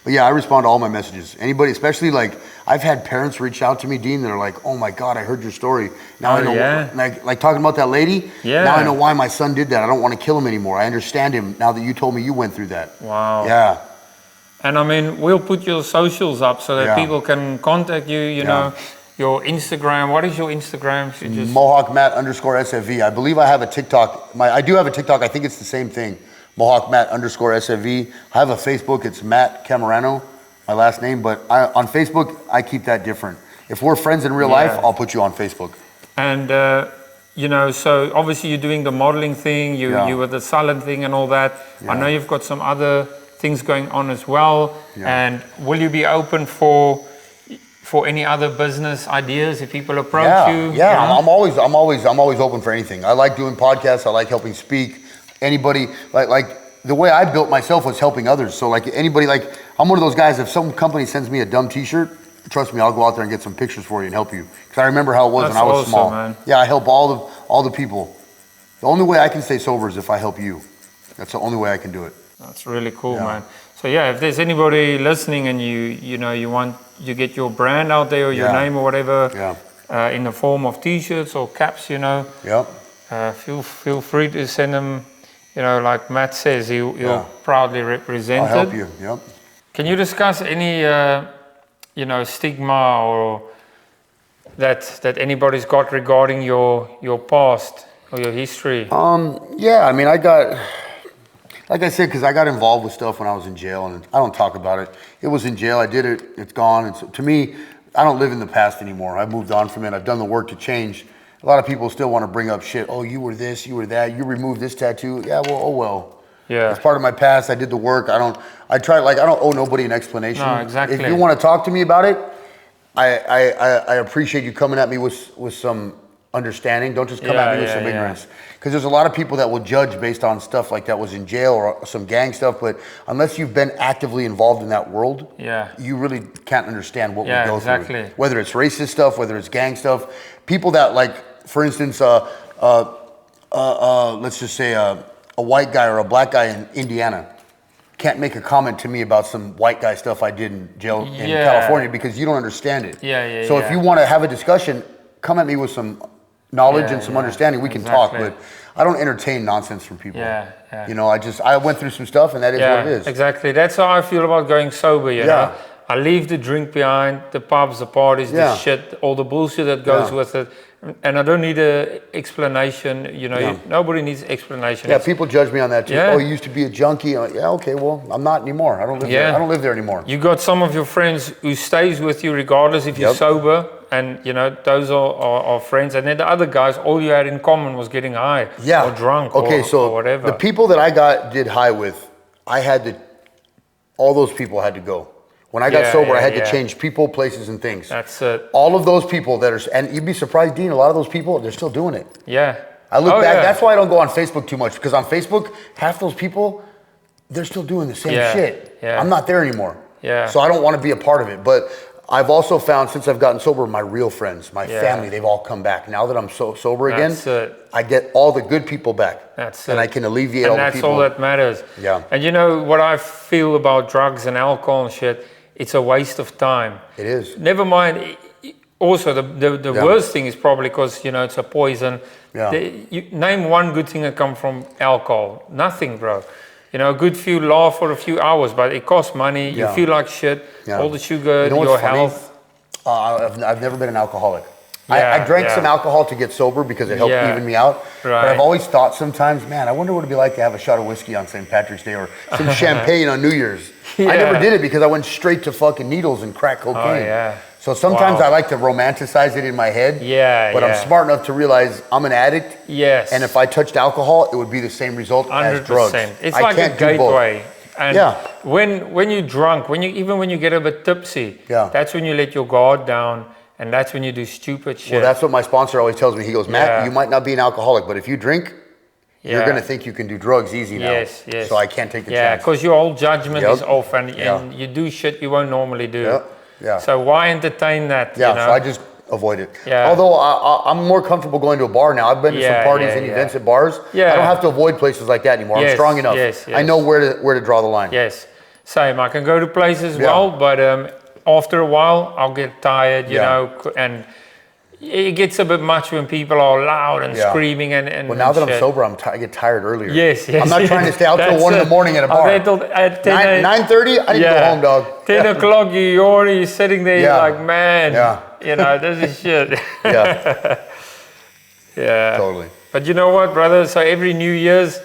But yeah, I respond to all my messages. Anybody, especially like, I've had parents reach out to me, Dean, that are like, oh my God, I heard your story. Now I know, like talking about that lady, now I know why my son did that. I don't want to kill him anymore. I understand him now that you told me you went through that. Wow. Yeah. And I mean, we'll put your socials up so that people can contact you, you know, your Instagram. What is your Instagram? Mohawk Matt _SFV. I believe I have a TikTok. I do have a TikTok. I think it's the same thing. Mohawk Matt _SFV. I have a Facebook. It's Matt Camerano, my last name. But on Facebook, I keep that different. If we're friends in real life, I'll put you on Facebook. And, you know, so obviously you're doing the modeling thing, you with the salad thing and all that. I know you've got some other things going on as well. And will you be open for any other business ideas if people approach you? Yeah, you know? I'm always open for anything. I like doing podcasts. I like helping speak. Anybody like the way I built myself was helping others. So like anybody, like I'm one of those guys. If some company sends me a dumb T-shirt, trust me, I'll go out there and get some pictures for you and help you. Because I remember how it was when I was small. Man. Yeah, I help all the people. The only way I can stay sober is if I help you. That's the only way I can do it. That's really cool, man. So yeah, if there's anybody listening and you get your brand out there or your name or whatever in the form of T-shirts or caps, you know, feel free to send them. You know, like Matt says, he'll proudly represent it. I'll help you. Yep. Can you discuss any you know, stigma or that anybody's got regarding your past or your history? Yeah, I mean, like I said, because I got involved with stuff when I was in jail, and I don't talk about it. It was in jail. I did it. It's gone. And so, to me, I don't live in the past anymore. I've moved on from it. I've done the work to change. A lot of people still want to bring up shit. Oh, you were this, you were that. You removed this tattoo. Yeah, well, oh well. Yeah. It's part of my past. I did the work. I don't owe nobody an explanation. No, exactly. If you want to talk to me about it, I appreciate you coming at me with some understanding. Don't just come at me with some ignorance. Because there's a lot of people that will judge based on stuff like that was in jail or some gang stuff. But unless you've been actively involved in that world, you really can't understand what we go through. Whether it's racist stuff, whether it's gang stuff. People that, like, for instance, let's just say a white guy or a black guy in Indiana can't make a comment to me about some white guy stuff I did in jail in California because you don't understand it. So if you want to have a discussion, come at me with some knowledge and some understanding. We can talk, but I don't entertain nonsense from people. Yeah, yeah. You know, I went through some stuff, and that is what it is. Exactly. That's how I feel about going sober, you know. I leave the drink behind, the pubs, the parties, the shit, all the bullshit that goes with it. And I don't need an explanation, you know. Nobody needs explanation. Yeah, people judge me on that too. Oh, you used to be a junkie. I'm like, yeah, okay, well, I'm not anymore. I don't live there. I don't live there anymore. You got some of your friends who stays with you regardless if you're sober, and you know, those are friends. And then the other guys, all you had in common was getting high or drunk or whatever. The people that I did high with, all those people had to go. When I got sober, I had to change people, places, and things. That's it. All of those people and you'd be surprised, Dean, a lot of those people, they're still doing it. Yeah. I look back, that's why I don't go on Facebook too much, because on Facebook, half those people, they're still doing the same shit. I'm not there anymore. So I don't want to be a part of it. But I've also found, since I've gotten sober, my real friends, my family, they've all come back. Now that I'm sober again, I get all the good people back. And I can alleviate all the people. And that's all that matters. Yeah. And you know what I feel about drugs and alcohol and shit? It's a waste of time. It is. Never mind. Also, the worst thing is probably because, you know, it's a poison. You name one good thing that comes from alcohol. Nothing, bro. You know, a good few laugh for a few hours, but it costs money. You feel like shit. All the sugar, your health. I've never been an alcoholic. I drank some alcohol to get sober because it helped even me out. But I've always thought sometimes, man, I wonder what it'd be like to have a shot of whiskey on St. Patrick's Day or some champagne on New Year's. I never did it because I went straight to fucking needles and crack cocaine. So sometimes I like to romanticize it in my head. But I'm smart enough to realize I'm an addict. And if I touched alcohol, it would be the same result 100%. As drugs. It's like a gateway. And when you're drunk, even when you get a bit tipsy, that's when you let your guard down. And that's when you do stupid shit. Well, that's what my sponsor always tells me. He goes, Matt, you might not be an alcoholic, but if you drink, you're going to think you can do drugs easy now. So I can't take the chance. Yeah, because your whole judgment is off and you do shit you won't normally do. So why entertain that? You know? So I just avoid it. Although I'm more comfortable going to a bar now. I've been to some parties and events at bars. I don't have to avoid places like that anymore. I'm strong enough. I know where to draw the line. Same. I can go to places but after a while, I'll get tired, you know, and it gets a bit much when people are loud and screaming and well, now that I'm sober, I get tired earlier. I'm not trying to stay out till 1 in the morning at a bar. At 9:30, I need to go home, dog. 10 o'clock, you're already sitting there, you're like, man, you know, this is shit. Totally. But you know what, brother? So every New Year's,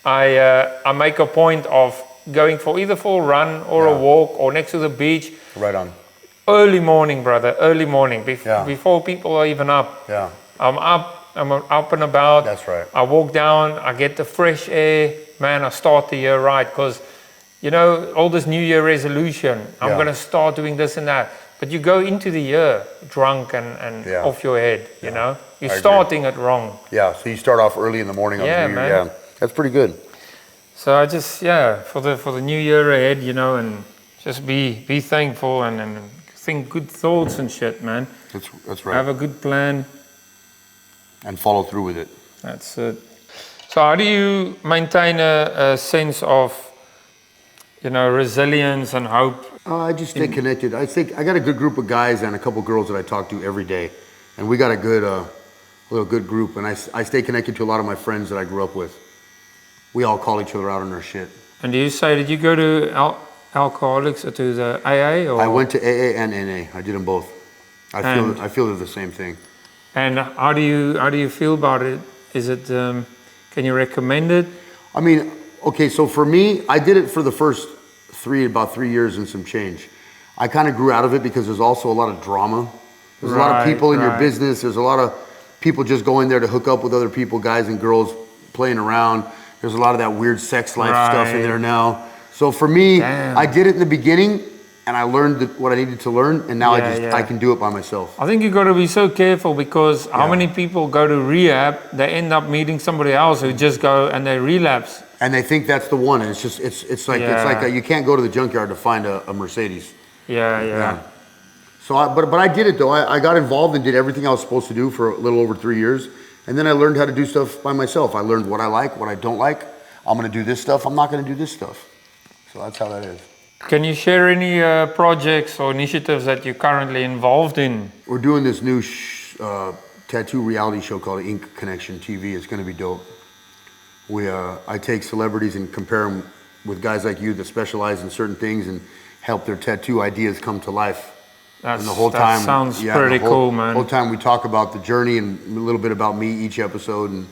I make a point of going for either for a run or a walk or next to the beach. Right on. Early morning, brother. Early morning. Before people are even up. I'm up. I'm up and about. That's right. I walk down. I get the fresh air. Man, I start the year right. Because, you know, all this New Year resolution. I'm going to start doing this and that. But you go into the year drunk and off your head, you know. You're starting it wrong. So you start off early in the morning on the New Year. That's pretty good. So I just, for the new year ahead, you know, and just be thankful and think good thoughts and shit, man. That's right. Have a good plan. And follow through with it. That's it. So how do you maintain a sense of, you know, resilience and hope? I just stay connected. I think I got a good group of guys and a couple girls that I talk to every day. And we got a little good group. And I stay connected to a lot of my friends that I grew up with. We all call each other out on our shit. And did you go to Alcoholics or to the AA? Or? I went to AA and NA. I did them both. I feel they're the same thing. And how do you feel about it? Is it can you recommend it? I mean, okay, so for me, I did it for the first about 3 years and some change. I kind of grew out of it because there's also a lot of drama. There's a lot of people in your business. There's a lot of people just going there to hook up with other people, guys and girls playing around. There's a lot of that weird sex life stuff in there now. So for me, I did it in the beginning and I learned what I needed to learn, and now I can do it by myself. I think you got to be so careful because how many people go to rehab, they end up meeting somebody else who just go and they relapse. And they think that's the one, and it's like you can't go to the junkyard to find a Mercedes. So, but I did it though. I got involved and did everything I was supposed to do for a little over 3 years. And then I learned how to do stuff by myself. I learned what I like, what I don't like. I'm going to do this stuff. I'm not going to do this stuff. So that's how that is. Can you share any projects or initiatives that you're currently involved in? We're doing this new tattoo reality show called Ink Connection TV. It's going to be dope. I take celebrities and compare them with guys like you that specialize in certain things and help their tattoo ideas come to life. And the whole time, sounds pretty cool, man. The whole time we talk about the journey and a little bit about me each episode, and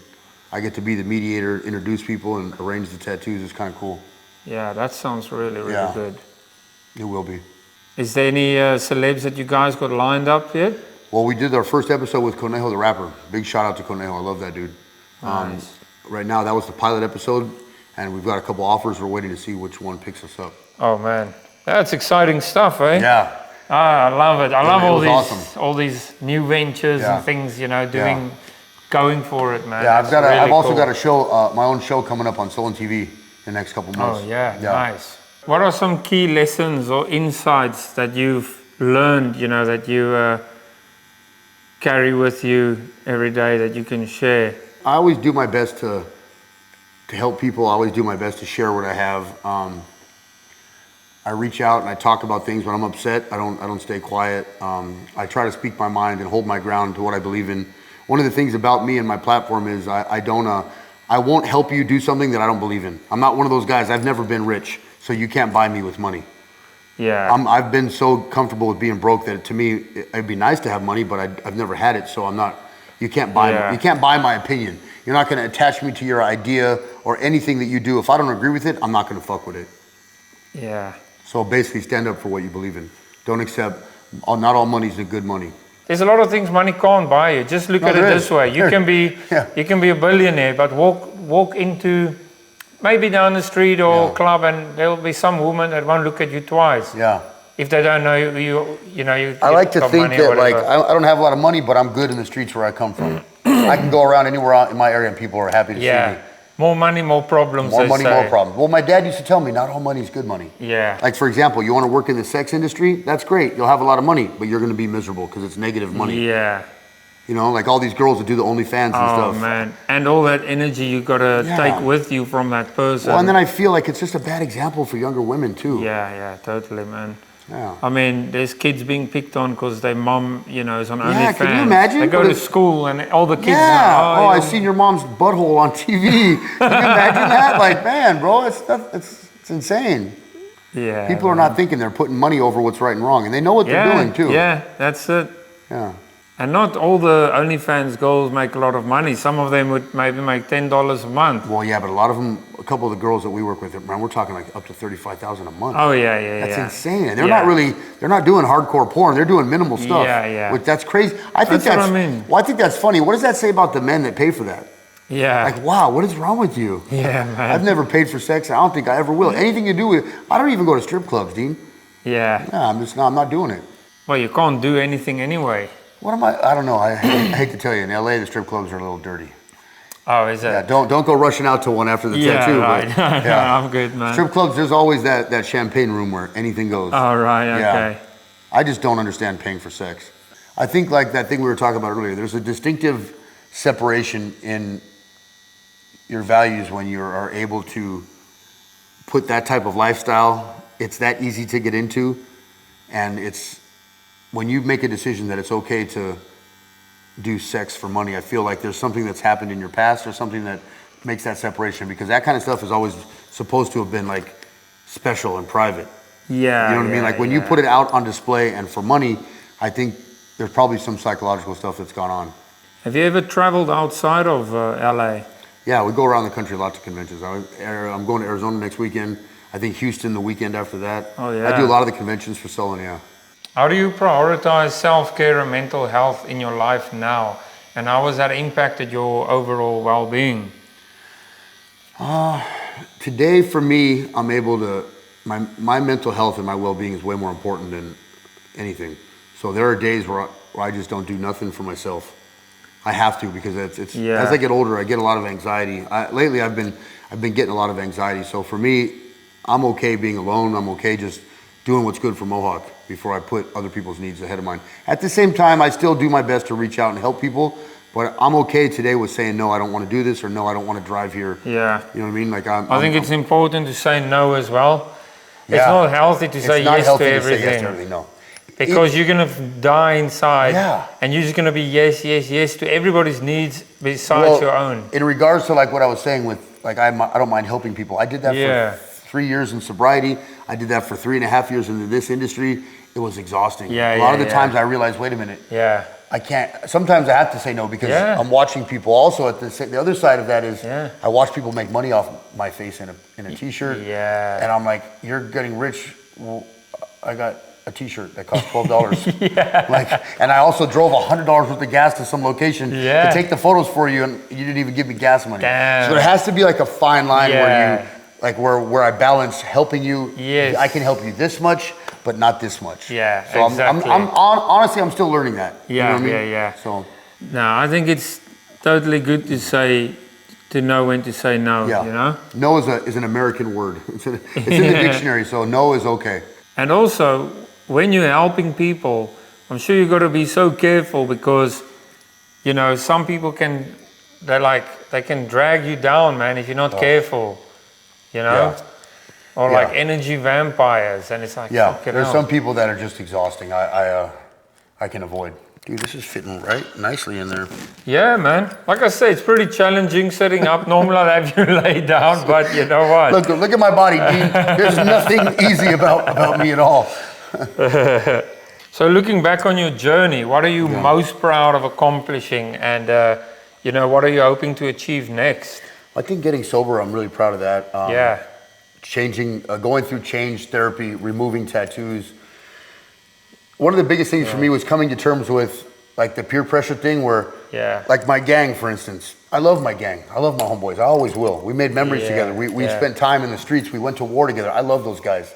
I get to be the mediator, introduce people, and arrange the tattoos. It's kind of cool. Yeah, that sounds really, really good. It will be. Is there any celebs that you guys got lined up yet? Well, we did our first episode with Conejo the rapper. Big shout out to Conejo. I love that dude. Nice. Right now, that was the pilot episode, and we've got a couple offers. We're waiting to see which one picks us up. Oh man, that's exciting stuff, eh? Yeah. I love it. I love all these new ventures and things, going for it, man. Yeah, I've also cool. got a show, my own show coming up on Stolen TV the next couple months. Oh yeah, nice. What are some key lessons or insights that you've learned, that you carry with you every day that you can share? I always do my best to help people. I always do my best to share what I have. I reach out and I talk about things when I'm upset. I don't stay quiet. I try to speak my mind and hold my ground to what I believe in. One of the things about me and my platform is I won't help you do something that I don't believe in. I'm not one of those guys. I've never been rich, so you can't buy me with money. Yeah. I've been so comfortable with being broke that to me it'd be nice to have money, but I've never had it, so I'm not. You can't buy my opinion. You're not going to attach me to your idea or anything that you do. If I don't agree with it, I'm not going to fuck with it. Yeah. So basically, stand up for what you believe in. Don't accept. Not all money is good money. There's a lot of things money can't buy you. Just look at it this way. You can be a billionaire, but walk into maybe down the street or club, and there'll be some woman that won't look at you twice. Yeah. If they don't know you. I like to think that I don't have a lot of money, but I'm good in the streets where I come from. I can go around anywhere in my area and people are happy to see me. More money, more problems. More money, more problems. Well, my dad used to tell me, not all money is good money. Yeah. Like, for example, you want to work in the sex industry? That's great. You'll have a lot of money, but you're going to be miserable because it's negative money. Yeah. Like all these girls that do the OnlyFans and stuff. Oh, man. And all that energy you got to take with you from that person. Well, and then I feel like it's just a bad example for younger women, too. Yeah, totally, man. Yeah. I mean, there's kids being picked on because their mom, is on OnlyFans. Can you imagine? They go to school and all the kids are, I've seen your mom's butthole on TV. Can you imagine that? Like, man, bro, it's insane. Yeah. People are not thinking they're putting money over what's right and wrong, and they know what they're doing, too. Yeah, that's it. Yeah. And not all the OnlyFans girls make a lot of money. Some of them would maybe make $10 a month. Well, yeah, but a lot of them, a couple of the girls that we work with, man, we're talking like up to $35,000 a month. Oh yeah. That's insane. And they're not doing hardcore porn. They're doing minimal stuff. Yeah. Which that's crazy. I think that's what I mean. Well, I think that's funny. What does that say about the men that pay for that? Yeah. Like, wow, what is wrong with you? Yeah, man. I've never paid for sex. I don't think I ever will. Anything you do with, I don't even go to strip clubs, Dean. Yeah. No, I'm not doing it. Well, you can't do anything anyway. What am I don't know. I hate to tell you, in LA, the strip clubs are a little dirty. Oh, is it? Yeah, don't go rushing out to one after the tattoo. Right. But, no, I'm good, man. Strip clubs, there's always that champagne room where anything goes. Oh, right, okay. Yeah. I just don't understand paying for sex. I think like that thing we were talking about earlier, there's a distinctive separation in your values when you are able to put that type of lifestyle. It's that easy to get into, and it's when you make a decision that it's okay to do sex for money, I feel like there's something that's happened in your past or something that makes that separation, because that kind of stuff is always supposed to have been like special and private. Yeah. You know what I mean? Like when you put it out on display and for money, I think there's probably some psychological stuff that's gone on. Have you ever traveled outside of LA? Yeah, we go around the country, lots of conventions. I'm going to Arizona next weekend. I think Houston the weekend after that. Oh, yeah. I do a lot of the conventions for Stolen, yeah. How do you prioritize self-care and mental health in your life now? And how has that impacted your overall well-being? Today, for me, I'm able to, my mental health and my well-being is way more important than anything. So there are days where I just don't do nothing for myself. I have to, because it's as I get older, I get a lot of anxiety. Lately, I've been getting a lot of anxiety. So for me, I'm okay being alone. I'm okay just doing what's good for Mohawk before I put other people's needs ahead of mine. At the same time, I still do my best to reach out and help people, but I'm okay today with saying, no, I don't want to do this, or no, I don't want to drive here. Yeah. You know what I mean? Like I think it's important to say no as well. Yeah. It's not healthy to say yes to everything. No. Because you're going to die inside, yeah, and you're just going to be yes to everybody's needs besides your own. In regards to like what I was saying with like I don't mind helping people. I did that for 3 years in sobriety. I did that for 3.5 years into this industry. It was exhausting. A lot of the times I realized, wait a minute. I can't. Sometimes I have to say no because I'm watching people. Also, at the other side of that is I watch people make money off my face in a t-shirt. And I'm like, you're getting rich. Well, I got a t-shirt that cost $12. Like, and I also drove $100 worth of gas to some location to take the photos for you, and you didn't even give me gas money. So there has to be like a fine line where you, like where I balance helping you. I can help you this much, but not this much. So exactly. Honestly, I'm still learning that. You know what I mean? So no, I think it's totally good to know when to say no. You know, no is an American word. It's in the dictionary, so no is okay. And also, when you're helping people, I'm sure you got to be so careful because, you know, some people they can drag you down, man, if you're not careful. You know, or like energy vampires, and it's like there's some people that are just exhausting. I can avoid. Dude, this is fitting right nicely in there. Yeah, man. Like I say, it's pretty challenging setting up. Normally I'd have you lay down, but you know what? Look at my body, Dean. There's nothing easy about me at all. So looking back on your journey, what are you most proud of accomplishing, and you know, what are you hoping to achieve next? I think getting sober, I'm really proud of that. Going through change therapy, removing tattoos. One of the biggest things for me was coming to terms with like the peer pressure thing where, like my gang, for instance. I love my gang. I love my homeboys. I always will. We made memories together. We spent time in the streets. We went to war together. I love those guys.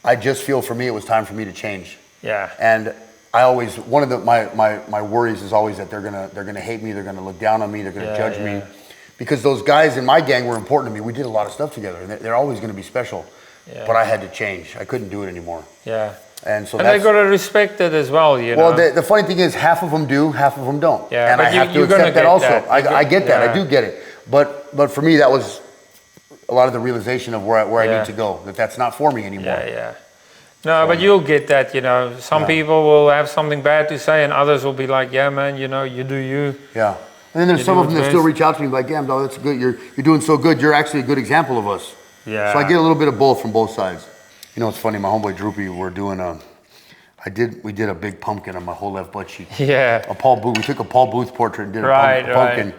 I just feel for me, it was time for me to change. And I always, one of my worries is always that they're gonna hate me. They're gonna look down on me. They're gonna judge me. Because those guys in my gang were important to me. We did a lot of stuff together, and they're always going to be special. But I had to change. I couldn't do it anymore. And they got to respect it as well, you know. Well, the funny thing is, half of them do, half of them don't. And but I have to accept that also. I get that. I do get it. But for me, that was a lot of the realization of where I need to go. That's not for me anymore. No, but you'll get that, you know. Some people will have something bad to say, and others will be like, yeah, man, you know, you do you. And then there's some of them that still reach out to me like, damn, dog, that's good. You're doing so good. You're actually a good example of us. So I get a little bit of both from both sides. You know, it's funny. My homeboy Droopy, we did a big pumpkin on my whole left butt cheek. A Paul Booth. We took a Paul Booth portrait and did a pumpkin.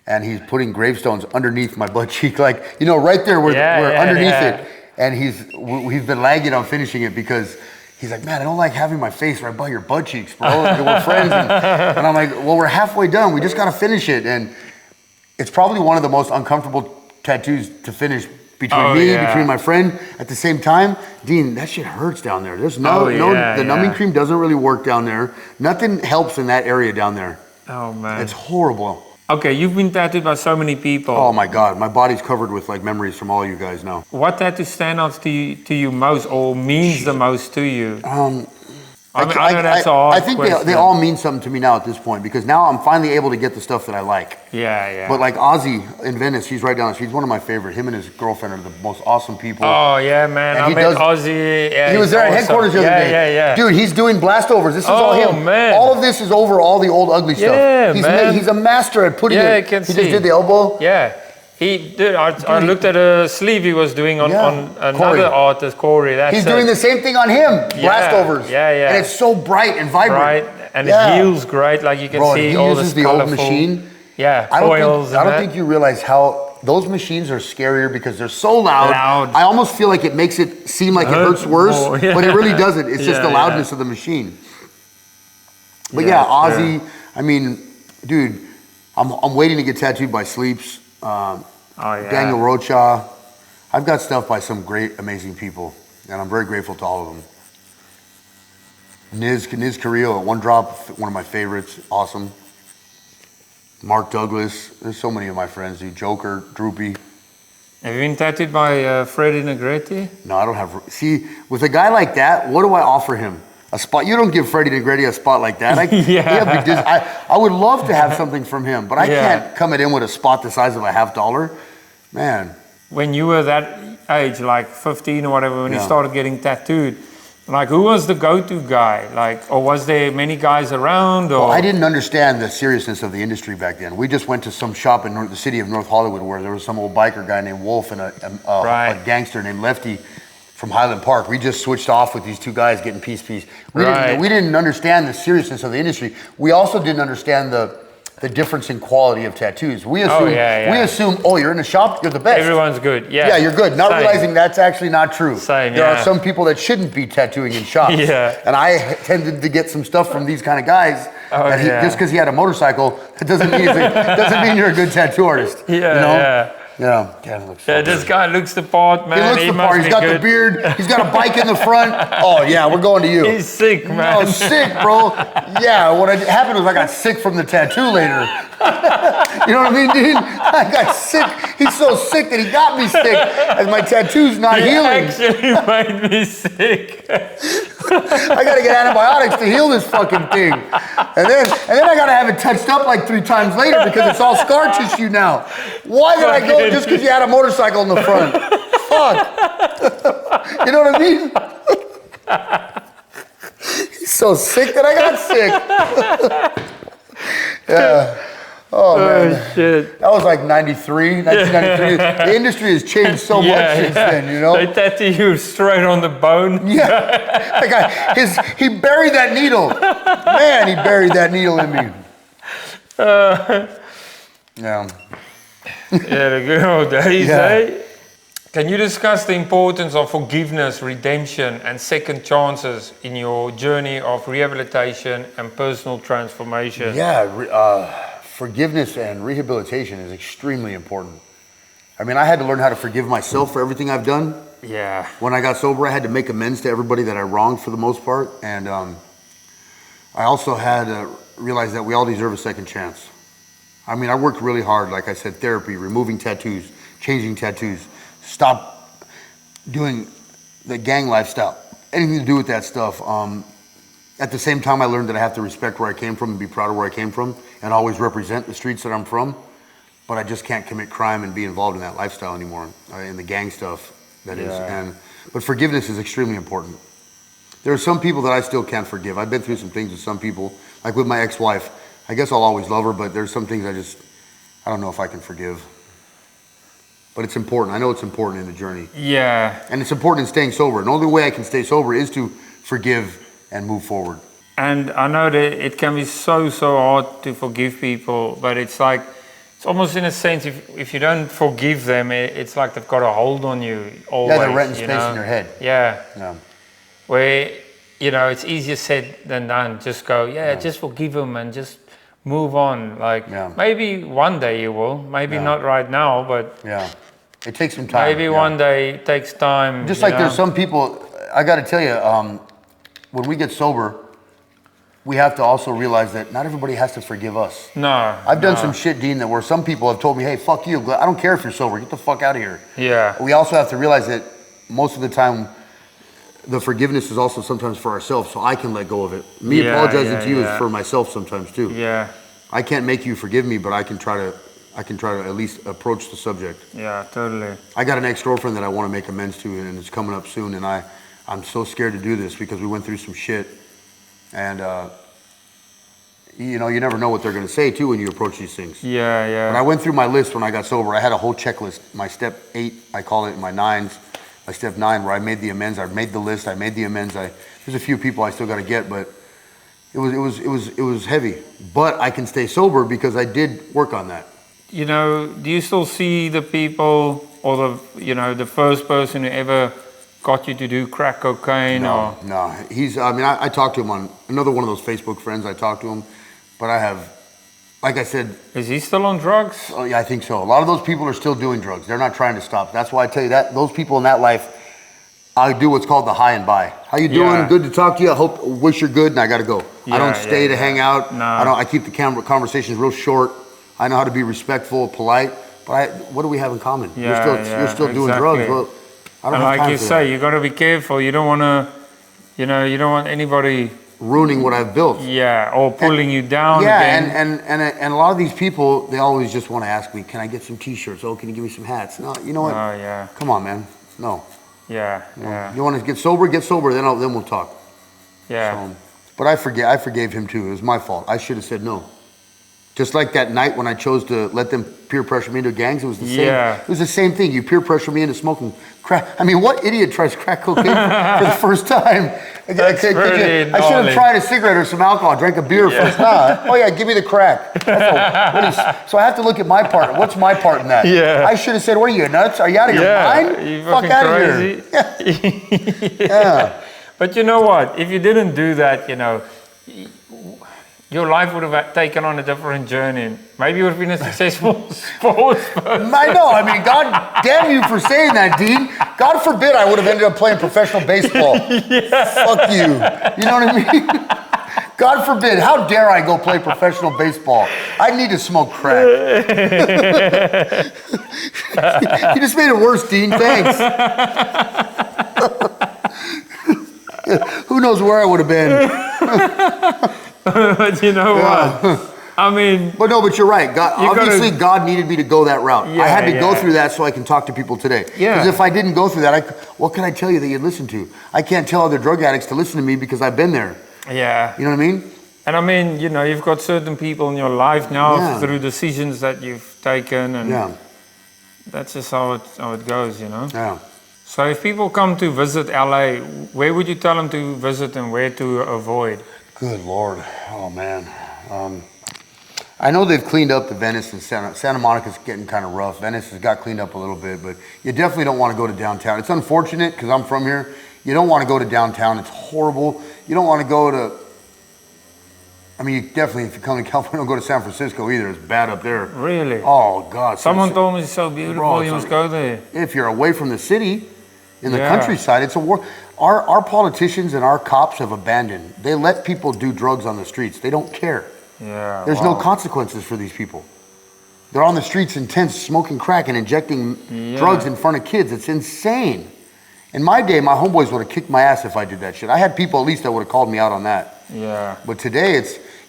And he's putting gravestones underneath my butt cheek, like, you know, right there where underneath it. And he's been lagging on finishing it because he's like, man, I don't like having my face right by your butt cheeks, bro. We're friends. And I'm like, well, we're halfway done. We just got to finish it. And it's probably one of the most uncomfortable tattoos to finish between my friend at the same time. Dean, that shit hurts down there. There's the numbing cream doesn't really work down there. Nothing helps in that area down there. Oh, man. It's horrible. Okay, you've been tattooed by so many people. Oh my God, my body's covered with like memories from all you guys now. What tattoo stands out to you most, or means the most to you? I know that's a hard I think they all mean something to me now at this point, because now I'm finally able to get the stuff that I like. But like Ozzy in Venice, he's right down the street. He's one of my favorite. Him and his girlfriend are the most awesome people. Oh yeah, man. I met Ozzy. He was there at headquarters the other day. Dude, he's doing blastovers. This is all him. Man. All of this is over all the old ugly stuff. He's a master at putting it. He just did the elbow. I looked at a sleeve he was doing on another artist, Corey. He's doing the same thing on him, blastovers. And it's so bright and vibrant. And it heals great, like you can see all this colorful. Old machine. Foils. I don't think you realize how those machines are scarier because they're so loud. I almost feel like it makes it seem like it hurts worse, but it really doesn't. It's just the loudness of the machine. But Ozzy, I mean, dude, I'm waiting to get tattooed by Sleeps. Daniel Rocha. I've got stuff by some great, amazing people, and I'm very grateful to all of them. Niz Carrillo at One Drop, one of my favorites, awesome. Mark Douglas, there's so many of my friends, dude. Joker, Droopy. Have you been tattooed by Freddie Negretti? No, I don't have. See, with a guy like that, what do I offer him? A spot? You don't give Freddie Negretti a spot like that. I would love to have something from him, but I can't come in with a spot the size of a $50. Man. When you were that age, like 15 or whatever, when you started getting tattooed, Like, who was the go-to guy? Like, or was there many guys around? Or Well, I didn't understand the seriousness of the industry back then. We just went to some shop in the city of North Hollywood where there was some old biker guy named Wolf and a gangster named Lefty from Highland Park. We just switched off with these two guys getting piece. We didn't understand the seriousness of the industry. We also didn't understand the difference in quality of tattoos. We assume, oh, you're in the shop, you're the best. Everyone's good. Yeah. Yeah, you're good. Not realizing that's actually not true. There are some people that shouldn't be tattooing in shops. Yeah. And I tended to get some stuff from these kind of guys. Just because he had a motorcycle, it doesn't mean you're a good tattoo artist. Yeah. You know? Yeah. Yeah, damn, looks so this good. guy looks the part, man. He looks the part. He's got the beard. He's got a bike in the front. Oh yeah, we're going to you. He's sick, man. No, sick, bro. Yeah, what happened was I got sick from the tattoo later. You know what I mean, dude? I got sick. He's so sick that he got me sick, and my tattoo's not healing. Actually made me sick. I gotta get antibiotics to heal this fucking thing, and then I gotta have it touched up like 3 times later because it's all scar tissue now. Why did I go just because you had a motorcycle in the front? Fuck. You know what I mean? He's so sick that I got sick. Yeah. Oh man. Shit. That was like 1993. The industry has changed so much since then, you know? They tattoo you straight on the bone. Yeah. That guy, he buried that needle. Man, he buried that needle in me. Yeah. Yeah, the good old days, Yeah. eh? Can you discuss the importance of forgiveness, redemption, and second chances in your journey of rehabilitation and personal transformation? Yeah, forgiveness and rehabilitation is extremely important. I mean, I had to learn how to forgive myself for everything I've done. Yeah. When I got sober, I had to make amends to everybody that I wronged for the most part. And I also had to realize that we all deserve a second chance. I mean, I worked really hard, like I said, therapy, removing tattoos, changing tattoos, stop doing the gang lifestyle, anything to do with that stuff. At the same time, I learned that I have to respect where I came from and be proud of where I came from and always represent the streets that I'm from. But I just can't commit crime and be involved in that lifestyle anymore, in the gang stuff, that is. But forgiveness is extremely important. There are some people that I still can't forgive. I've been through some things with some people, like with my ex-wife. I guess I'll always love her, but there's some things I don't know if I can forgive. But it's important. I know it's important in the journey. Yeah. And it's important in staying sober. And the only way I can stay sober is to forgive and move forward. And I know that it can be so hard to forgive people, but it's like, it's almost in a sense, if you don't forgive them, it's like they've got a hold on you always. Yeah, they're renting space in your head. Yeah. Where, it's easier said than done. Just go, just forgive them and just move on. Like, maybe one day you will, maybe not right now, but it takes some time. Maybe one day it takes time. Just like there's some people, I got to tell you, when we get sober, we have to also realize that not everybody has to forgive us. No. I've done some shit, Dean, where some people have told me, hey, fuck you. I don't care if you're sober. Get the fuck out of here. Yeah. We also have to realize that most of the time, the forgiveness is also sometimes for ourselves, so I can let go of it. Me apologizing to you is for myself sometimes too. Yeah. I can't make you forgive me, but I can try to at least approach the subject. Yeah, totally. I got an ex-girlfriend that I want to make amends to, and it's coming up soon, and I'm so scared to do this because we went through some shit. And, you never know what they're going to say, too, when you approach these things. Yeah. When I went through my list when I got sober, I had a whole checklist. My step 8, I call it, my 9s. My step 9, where I made the amends. I made the list. I made the amends. There's a few people I still got to get, but it was heavy. But I can stay sober because I did work on that. Do you still see the people or the first person who ever got you to do crack cocaine? No. I talked to him on another one of those Facebook friends. I talked to him, but I have, like I said. Is he still on drugs? Oh, yeah, I think so. A lot of those people are still doing drugs. They're not trying to stop. That's why I tell you that those people in that life, I do what's called the high and by. How you doing? Yeah. Good to talk to you. Wish you're good, and I got to go. I don't stay to hang out. No. I keep the conversations real short. I know how to be respectful, polite. But what do we have in common? You're still doing drugs. Well, I don't have like time you for say, that. you got to be careful. You don't want to, you don't want anybody ruining what I've built. Yeah, or pulling you down again. And a lot of these people, they always just want to ask me, can I get some T-shirts? Oh, can you give me some hats? No, you know what? Oh, yeah. Come on, man. No. Yeah. You want to get sober, then we'll talk. Yeah. But I forgave him too. It was my fault. I should have said no. Just like that night when I chose to let them peer pressure me into gangs, it was the same. It was the same thing. You peer pressure me into smoking crack. I mean, what idiot tries crack cocaine for the first time? I should have tried a cigarette or some alcohol. I drank a beer first. Oh yeah, give me the crack. So I have to look at my part. What's my part in that? Yeah. I should have said, "What are you, nuts? Are you out of your mind? You Fuck out of here." Yeah. But you know what? If you didn't do that, your life would have taken on a different journey. Maybe you would have been a successful sportsman. I know. I mean, God damn you for saying that, Dean. God forbid I would have ended up playing professional baseball. Fuck you. You know what I mean? God forbid. How dare I go play professional baseball? I need to smoke crack. You just made it worse, Dean. Thanks. Who knows where I would have been? But you know what? I mean... But you're right. God needed me to go that route. I had to go through that so I can talk to people today. Because if I didn't go through that, what can I tell you that you'd listen to? I can't tell other drug addicts to listen to me because I've been there. Yeah. You know what I mean? And I mean, you've got certain people in your life now through decisions that you've taken, and that's just how it goes, Yeah. So if people come to visit LA, where would you tell them to visit and where to avoid? Good Lord. Oh, man. I know they've cleaned up the Venice and Santa Monica's getting kind of rough. Venice has got cleaned up a little bit, but you definitely don't want to go to downtown. It's unfortunate because I'm from here. You don't want to go to downtown. It's horrible. You don't want to go to... I mean, you definitely, if you come to California, don't go to San Francisco either. It's bad up there. Really? Oh, God. Someone told me it's so beautiful, you must go there. If you're away from the city, in the countryside, it's a war. Our politicians and our cops have abandoned. They let people do drugs on the streets. They don't care. Yeah. There's no consequences for these people. They're on the streets in tents smoking crack and injecting drugs in front of kids. It's insane. In my day, my homeboys would have kicked my ass if I did that shit. I had people at least that would have called me out on that. Yeah. But today,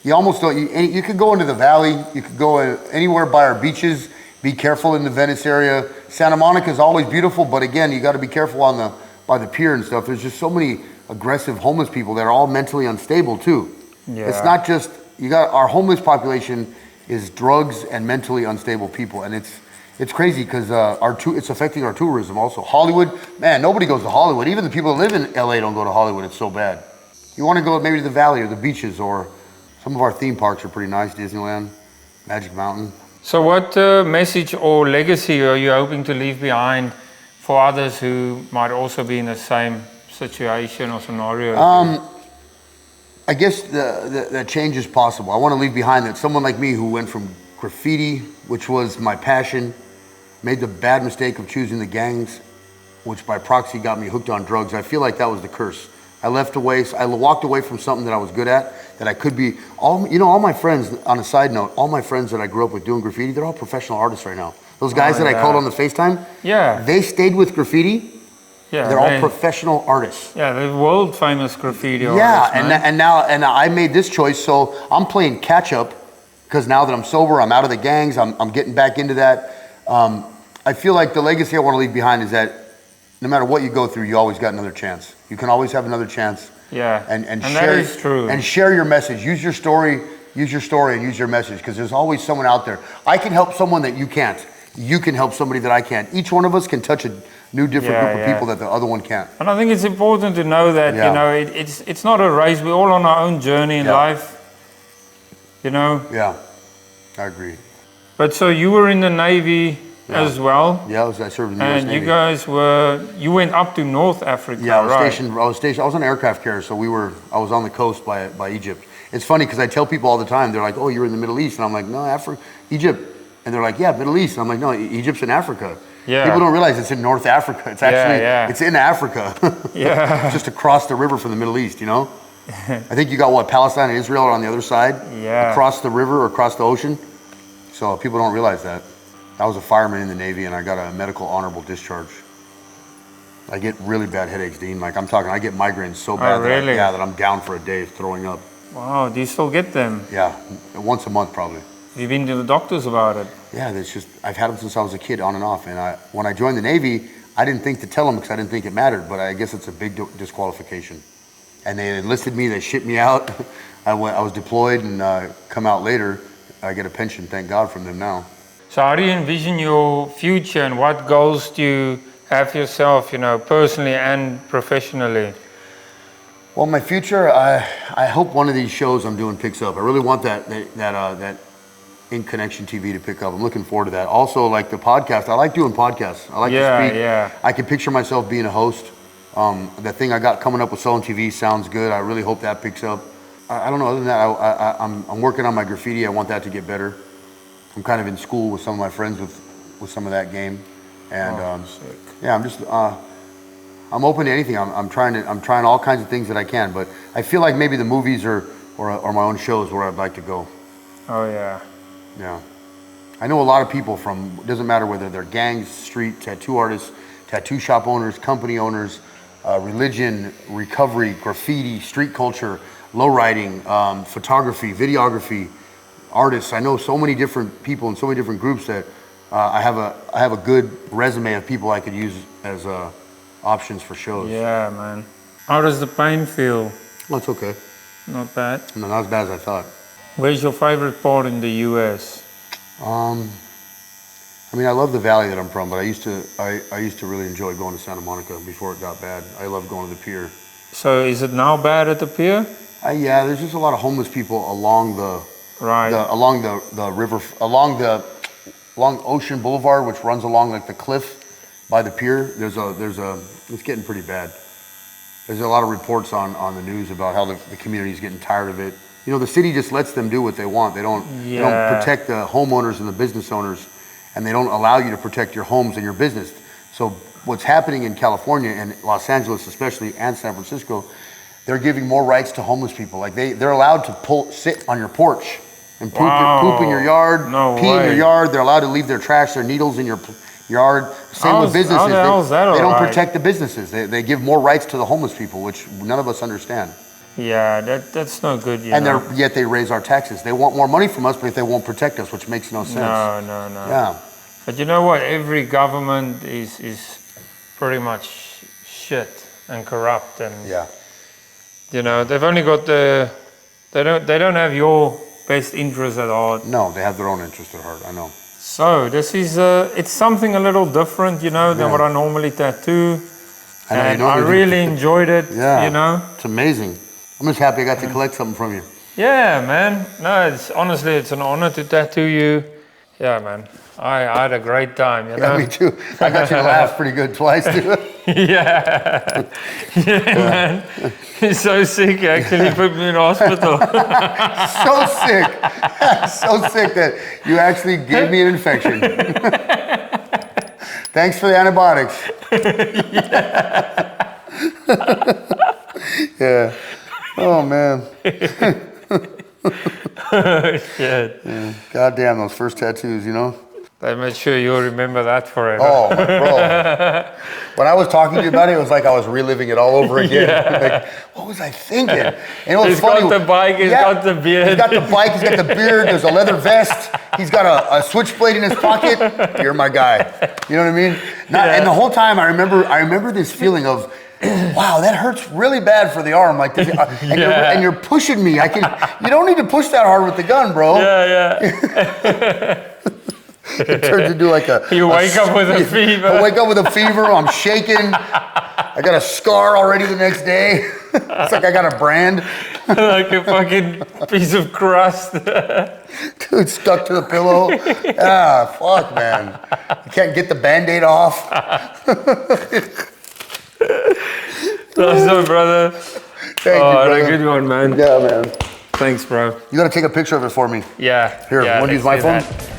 you almost don't. You could go into the valley. You could go anywhere by our beaches. Be careful in the Venice area. Santa Monica is always beautiful, but again, you got to be careful by the pier and stuff. There's just so many aggressive homeless people that are all mentally unstable too. Yeah. It's not just our homeless population is drugs and mentally unstable people, and it's crazy because it's affecting our tourism also. Hollywood, man, nobody goes to Hollywood. Even the people that live in LA don't go to Hollywood. It's so bad. You want to go maybe to the valley or the beaches, or some of our theme parks are pretty nice. Disneyland, Magic Mountain. So what message or legacy are you hoping to leave behind for others who might also be in the same situation or scenario? I guess the change is possible. I want to leave behind that someone like me who went from graffiti, which was my passion, made the bad mistake of choosing the gangs, which by proxy got me hooked on drugs. I feel like that was the curse. I walked away from something that I was good at, that I could be. All my friends, on a side note, all my friends that I grew up with doing graffiti, they're all professional artists right now. Those guys that I called on the FaceTime, they stayed with graffiti. Yeah, they're all professional artists. Yeah, the world famous graffiti artists. Yeah, and now I made this choice, so I'm playing catch up because now that I'm sober, I'm out of the gangs, I'm getting back into that. I feel like the legacy I want to leave behind is that no matter what you go through, you always got another chance. You can always have another chance. Yeah, and share, that is true. And share your message. Use your story and use your message, because there's always someone out there. I can help someone that you can't. You can help somebody that I can't. Each one of us can touch a new, different group of people that the other one can't. And I think it's important to know that, it's not a race. We're all on our own journey in life, Yeah, I agree. But so you were in the Navy as well. Yeah, I served in the US Navy. And you guys you went up to North Africa, I was stationed, I was on aircraft carrier, so I was on the coast by Egypt. It's funny because I tell people all the time, they're like, oh, you're in the Middle East. And I'm like, no, Egypt. And they're like, yeah, Middle East. And I'm like, no, Egypt's in Africa. Yeah. People don't realize it's in North Africa. It's actually, it's in Africa. Just across the river from the Middle East, I think you got Palestine and Israel are on the other side, across the river or across the ocean. So people don't realize that. I was a fireman in the Navy and I got a medical honorable discharge. I get really bad headaches, Dean. Like I get migraines so bad that I'm down for a day throwing up. Wow, do you still get them? Yeah, once a month probably. Have you been to the doctors about it? Yeah, I've had them since I was a kid, on and off. And when I joined the Navy, I didn't think to tell them because I didn't think it mattered, but I guess it's a big disqualification. And they enlisted me, they shipped me out. I was deployed and come out later. I get a pension, thank God, from them now. So how do you envision your future and what goals do you have yourself, you know, personally and professionally? Well, my future, I hope one of these shows I'm doing picks up. I really want that In Connection TV to pick up. I'm looking forward to that. Also, like the podcast, I like doing podcasts. I like to speak. Yeah. I can picture myself being a host. The thing I got coming up with Selling TV sounds good. I really hope that picks up. I don't know, other than that, I'm working on my graffiti. I want that to get better. I'm kind of in school with some of my friends with some of that game. And yeah, I'm open to anything. I'm trying all kinds of things that I can, but I feel like maybe the movies or my own shows where I'd like to go. Oh yeah. Yeah. I know a lot of people from, it doesn't matter whether they're gangs, street, tattoo artists, tattoo shop owners, company owners, religion, recovery, graffiti, street culture, lowriding, photography, videography, artists. I know so many different people and so many different groups that I have a good resume of people I could use as options for shows. Yeah, man. How does the pain feel? Well, it's okay. Not bad. No, not as bad as I thought. Where's your favorite part in the US? I mean, I love the valley that I'm from, but I used to really enjoy going to Santa Monica before it got bad. I love going to the pier. So is it now bad at the pier? Yeah, there's just a lot of homeless people along the river, along Ocean Boulevard, which runs along like the cliff by the pier. It's getting pretty bad. There's a lot of reports on the news about how the community's getting tired of it. You know, the city just lets them do what they want. They don't protect the homeowners and the business owners, and they don't allow you to protect your homes and your business. So what's happening in California and Los Angeles especially, and San Francisco, they're giving more rights to homeless people. Like they're allowed to sit on your porch and poop in your yard, pee in your yard. They're allowed to leave their trash, their needles in your yard. Same with businesses. They don't protect the businesses. They give more rights to the homeless people, which none of us understand. Yeah, that's no good. Yet they raise our taxes. They want more money from us, but they won't protect us, which makes no sense. No. Yeah. But you know what? Every government is pretty much shit and corrupt, and you know they've only got they don't have your best interest at heart. No, they have their own interest at heart. I know. So this is it's something a little different, you know, than what I normally tattoo. And I really enjoyed it. Yeah. You know, it's amazing. I'm just happy I got to collect something from you. Yeah, man. No, it's an honor to tattoo you. Yeah, man. I had a great time, you know? Yeah, me too. I got you to laugh pretty good twice, too. Yeah, man. He's so sick, actually put me in hospital. So sick. So sick that you actually gave me an infection. Thanks for the antibiotics. Yeah. Oh, man. Oh, shit. Yeah. God damn, those first tattoos, you know? I made sure you'll remember that forever. Oh, bro. When I was talking to you about it, it was like I was reliving it all over again. Like, what was I thinking? And it was he's funny. Got the bike, he's got the beard. He's got the bike, he's got the beard, there's a leather vest, he's got a switchblade in his pocket. You're my guy. You know what I mean? And the whole time I remember this feeling of, wow, that hurts really bad for the arm. Like this, and you're pushing me. You don't need to push that hard with the gun, bro. Yeah. It turns into like You wake up with a fever. I wake up with a fever. I'm shaking. I got a scar already the next day. It's like I got a brand. Like a fucking piece of crust. Dude, stuck to the pillow. Fuck, man. You can't get the Band-Aid off. Awesome, brother. Thank you, brother. A good one, man. Yeah, man. Thanks, bro. You gotta take a picture of it for me. Yeah. Here, want to use my phone? That.